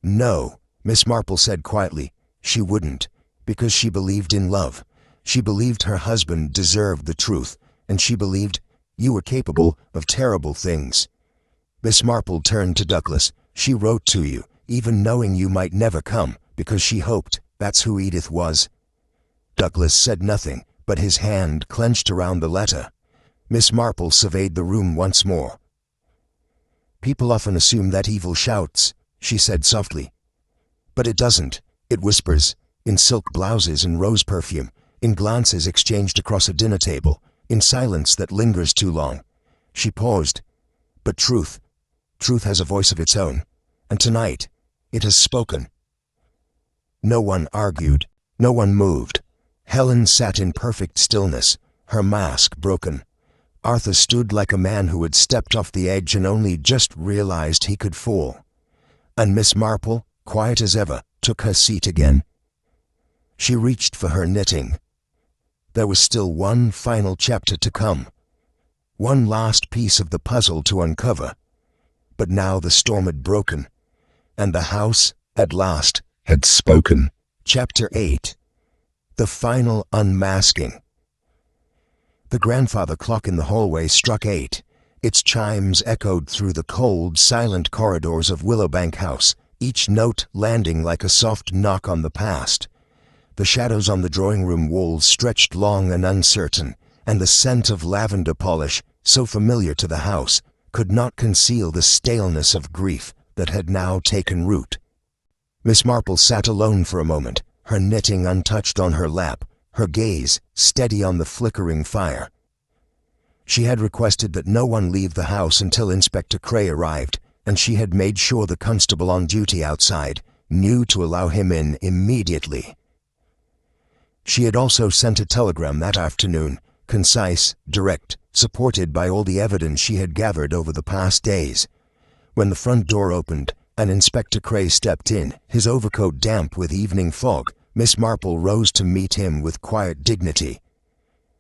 No, Miss Marple said quietly. She wouldn't, because she believed in love. She believed her husband deserved the truth, and she believed you were capable of terrible things. Miss Marple turned to Douglas. She wrote to you, even knowing you might never come, because she hoped that's who Edith was. Douglas said nothing, but his hand clenched around the letter. Miss Marple surveyed the room once more. People often assume that evil shouts, she said softly. But it doesn't. It whispers, in silk blouses and rose perfume, in glances exchanged across a dinner table, in silence that lingers too long. She paused. But truth has a voice of its own, and tonight it has spoken. No one argued. No one moved. Helen sat in perfect stillness, her mask broken. Arthur stood like a man who had stepped off the edge and only just realized he could fall. And Miss Marple, quiet as ever, took her seat again. She reached for her knitting. There was still one final chapter to come. One last piece of the puzzle to uncover. But now the storm had broken, and the house, at last, had spoken. Chapter 8. The Final Unmasking. The grandfather clock in the hallway struck 8. Its chimes echoed through the cold, silent corridors of Willowbank House, each note landing like a soft knock on the past. The shadows on the drawing-room walls stretched long and uncertain, and the scent of lavender polish, so familiar to the house, could not conceal the staleness of grief that had now taken root. Miss Marple sat alone for a moment, her knitting untouched on her lap, her gaze steady on the flickering fire. She had requested that no one leave the house until Inspector Cray arrived, and she had made sure the constable on duty outside knew to allow him in immediately. She had also sent a telegram that afternoon, concise, direct, supported by all the evidence she had gathered over the past days. When the front door opened, and Inspector Cray stepped in, his overcoat damp with evening fog, Miss Marple rose to meet him with quiet dignity.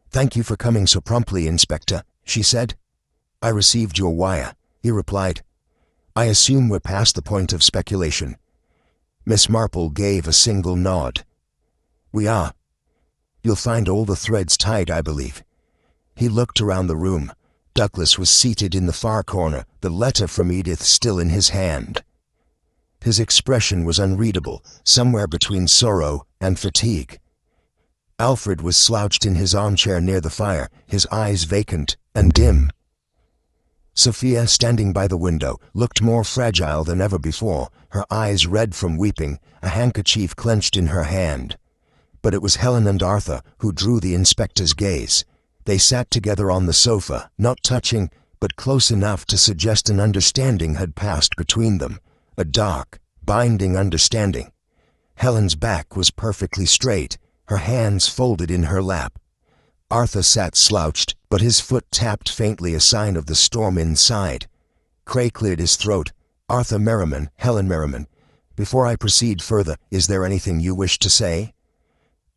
"Thank you for coming so promptly, Inspector," she said. "I received your wire," he replied. "I assume we're past the point of speculation." Miss Marple gave a single nod. "We are. You'll find all the threads tied, I believe." He looked around the room. Douglas was seated in the far corner, the letter from Edith still in his hand. His expression was unreadable, somewhere between sorrow and fatigue. Alfred was slouched in his armchair near the fire, his eyes vacant and dim. Sophia, standing by the window, looked more fragile than ever before, her eyes red from weeping, a handkerchief clenched in her hand. But it was Helen and Arthur who drew the inspector's gaze. They sat together on the sofa, not touching, but close enough to suggest an understanding had passed between them. A dark, binding understanding. Helen's back was perfectly straight, her hands folded in her lap. Arthur sat slouched, but his foot tapped faintly, a sign of the storm inside. Cray cleared his throat. "Arthur Merriman, Helen Merriman, before I proceed further, is there anything you wish to say?"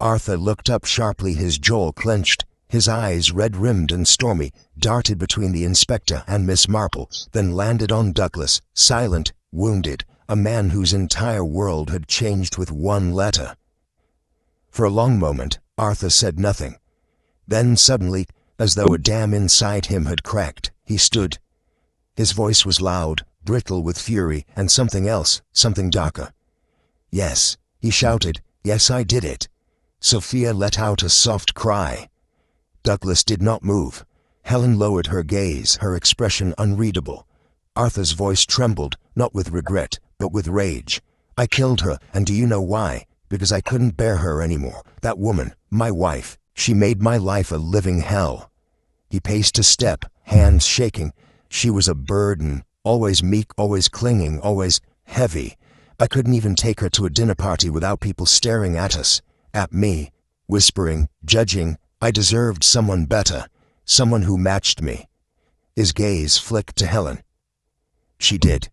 Arthur looked up sharply, his jaw clenched. His eyes, red-rimmed and stormy, darted between the inspector and Miss Marple, then landed on Douglas, silent, wounded, a man whose entire world had changed with one letter. For a long moment, Arthur said nothing. Then suddenly, as though a dam inside him had cracked, he stood. His voice was loud, brittle with fury, and something else, something darker. "Yes," he shouted, "yes, I did it." Sophia let out a soft cry. Douglas did not move. Helen lowered her gaze, her expression unreadable. Arthur's voice trembled, not with regret, but with rage. "I killed her, and do you know why? Because I couldn't bear her anymore. That woman, my wife, she made my life a living hell." He paced a step, hands shaking. She was a burden, always meek, always clinging, always heavy. I couldn't even take her to a dinner party without people staring at us, at me, whispering, judging. I deserved someone better, someone who matched me. His gaze flicked to Helen. She did.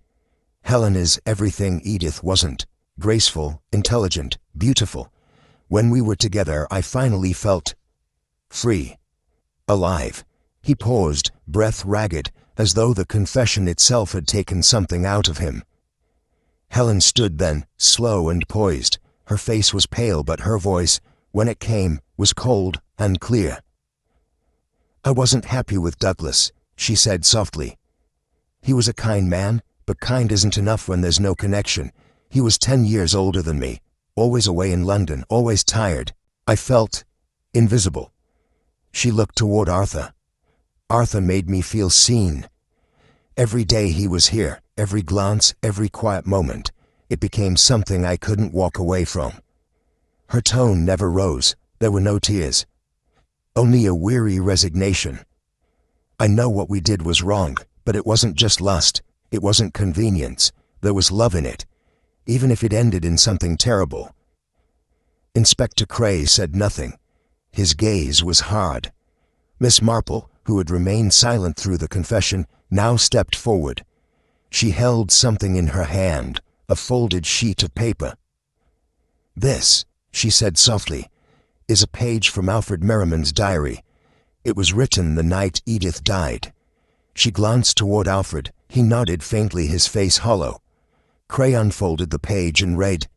Helen is everything Edith wasn't. Graceful, intelligent, beautiful. When we were together, I finally felt free, alive. He paused, breath ragged, as though the confession itself had taken something out of him. Helen stood then, slow and poised. Her face was pale, but her voice, when it came, was cold and clear. "I wasn't happy with Douglas," she said softly. "He was a kind man, but kind isn't enough when there's no connection. He was 10 years older than me, always away in London, always tired. I felt invisible." She looked toward Arthur. "Arthur made me feel seen. Every day he was here, every glance, every quiet moment. It became something I couldn't walk away from." Her tone never rose. There were no tears. Only a weary resignation. "I know what we did was wrong, but it wasn't just lust. It wasn't convenience. There was love in it, even if it ended in something terrible." Inspector Cray said nothing. His gaze was hard. Miss Marple, who had remained silent through the confession, now stepped forward. She held something in her hand, a folded sheet of paper. "This," she said softly, "is a page from Alfred Merriman's diary. It was written the night Edith died." She glanced toward Alfred. He nodded faintly, his face hollow. Cray unfolded the page and read,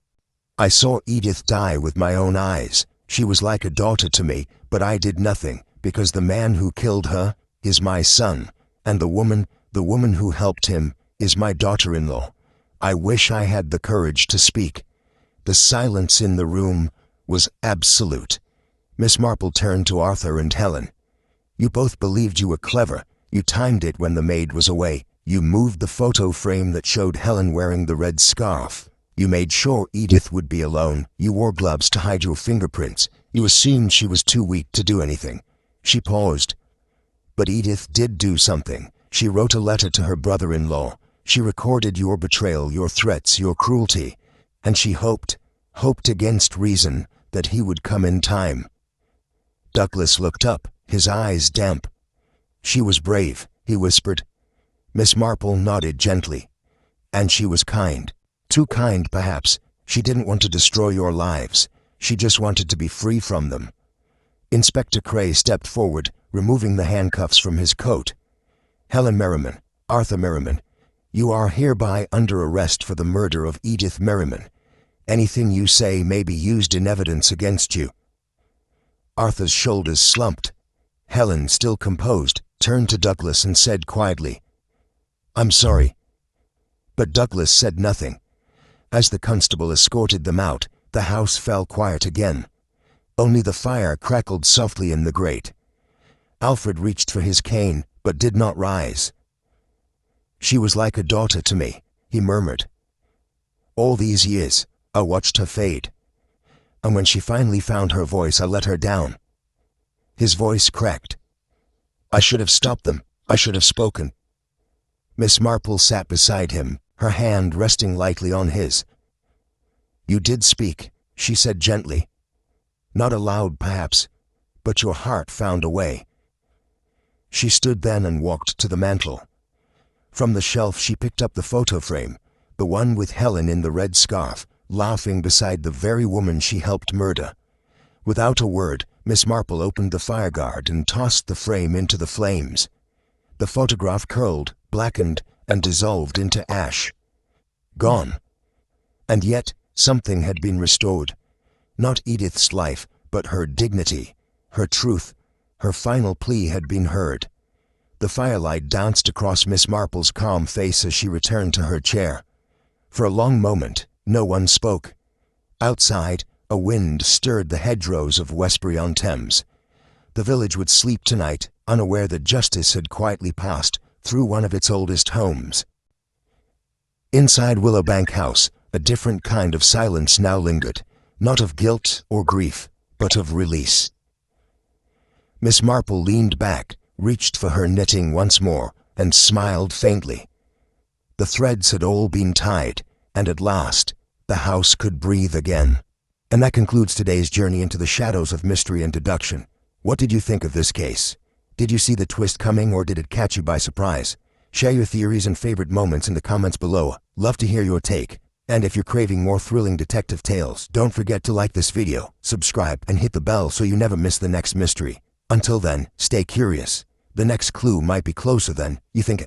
"I saw Edith die with my own eyes. She was like a daughter to me, but I did nothing, because the man who killed her is my son, and the woman who helped him, is my daughter-in-law. I wish I had the courage to speak." The silence in the room was absolute. Miss Marple turned to Arthur and Helen. "You both believed you were clever. You timed it when the maid was away. You moved the photo frame that showed Helen wearing the red scarf. You made sure Edith would be alone. You wore gloves to hide your fingerprints. You assumed she was too weak to do anything." She paused. "But Edith did do something. She wrote a letter to her brother-in-law. She recorded your betrayal, your threats, your cruelty, and she hoped against reason, that he would come in time." Douglas looked up, his eyes damp. "She was brave," he whispered. Miss Marple nodded gently. "And she was kind. Too kind, perhaps. She didn't want to destroy your lives. She just wanted to be free from them." Inspector Cray stepped forward, removing the handcuffs from his coat. "Helen Merriman, Arthur Merriman, you are hereby under arrest for the murder of Edith Merriman. Anything you say may be used in evidence against you." Arthur's shoulders slumped. Helen, still composed, turned to Douglas and said quietly, "I'm sorry." But Douglas said nothing. As the constable escorted them out, the house fell quiet again. Only the fire crackled softly in the grate. Alfred reached for his cane, but did not rise. "She was like a daughter to me," he murmured. "All these years, I watched her fade. And when she finally found her voice, I let her down." His voice cracked. "I should have stopped them. I should have spoken." Miss Marple sat beside him, her hand resting lightly on his. "You did speak," she said gently. "Not aloud, perhaps, but your heart found a way." She stood then and walked to the mantel. From the shelf she picked up the photo frame, the one with Helen in the red scarf, laughing beside the very woman she helped murder. Without a word, Miss Marple opened the fireguard and tossed the frame into the flames. The photograph curled, blackened, and dissolved into ash. Gone. And yet, something had been restored. Not Edith's life, but her dignity, her truth, her final plea had been heard. The firelight danced across Miss Marple's calm face as she returned to her chair. For a long moment, no one spoke. Outside, a wind stirred the hedgerows of Westbury-on-Thames. The village would sleep tonight, unaware that justice had quietly passed through one of its oldest homes. Inside Willowbank House, a different kind of silence now lingered, not of guilt or grief, but of release. Miss Marple leaned back, reached for her knitting once more, and smiled faintly. The threads had all been tied, and at last, the house could breathe again. And that concludes today's journey into the shadows of mystery and deduction. What did you think of this case? Did you see the twist coming, or did it catch you by surprise? Share your theories and favorite moments in the comments below. Love to hear your take. And if you're craving more thrilling detective tales, don't forget to like this video, subscribe, and hit the bell so you never miss the next mystery. Until then, stay curious. The next clue might be closer than you think.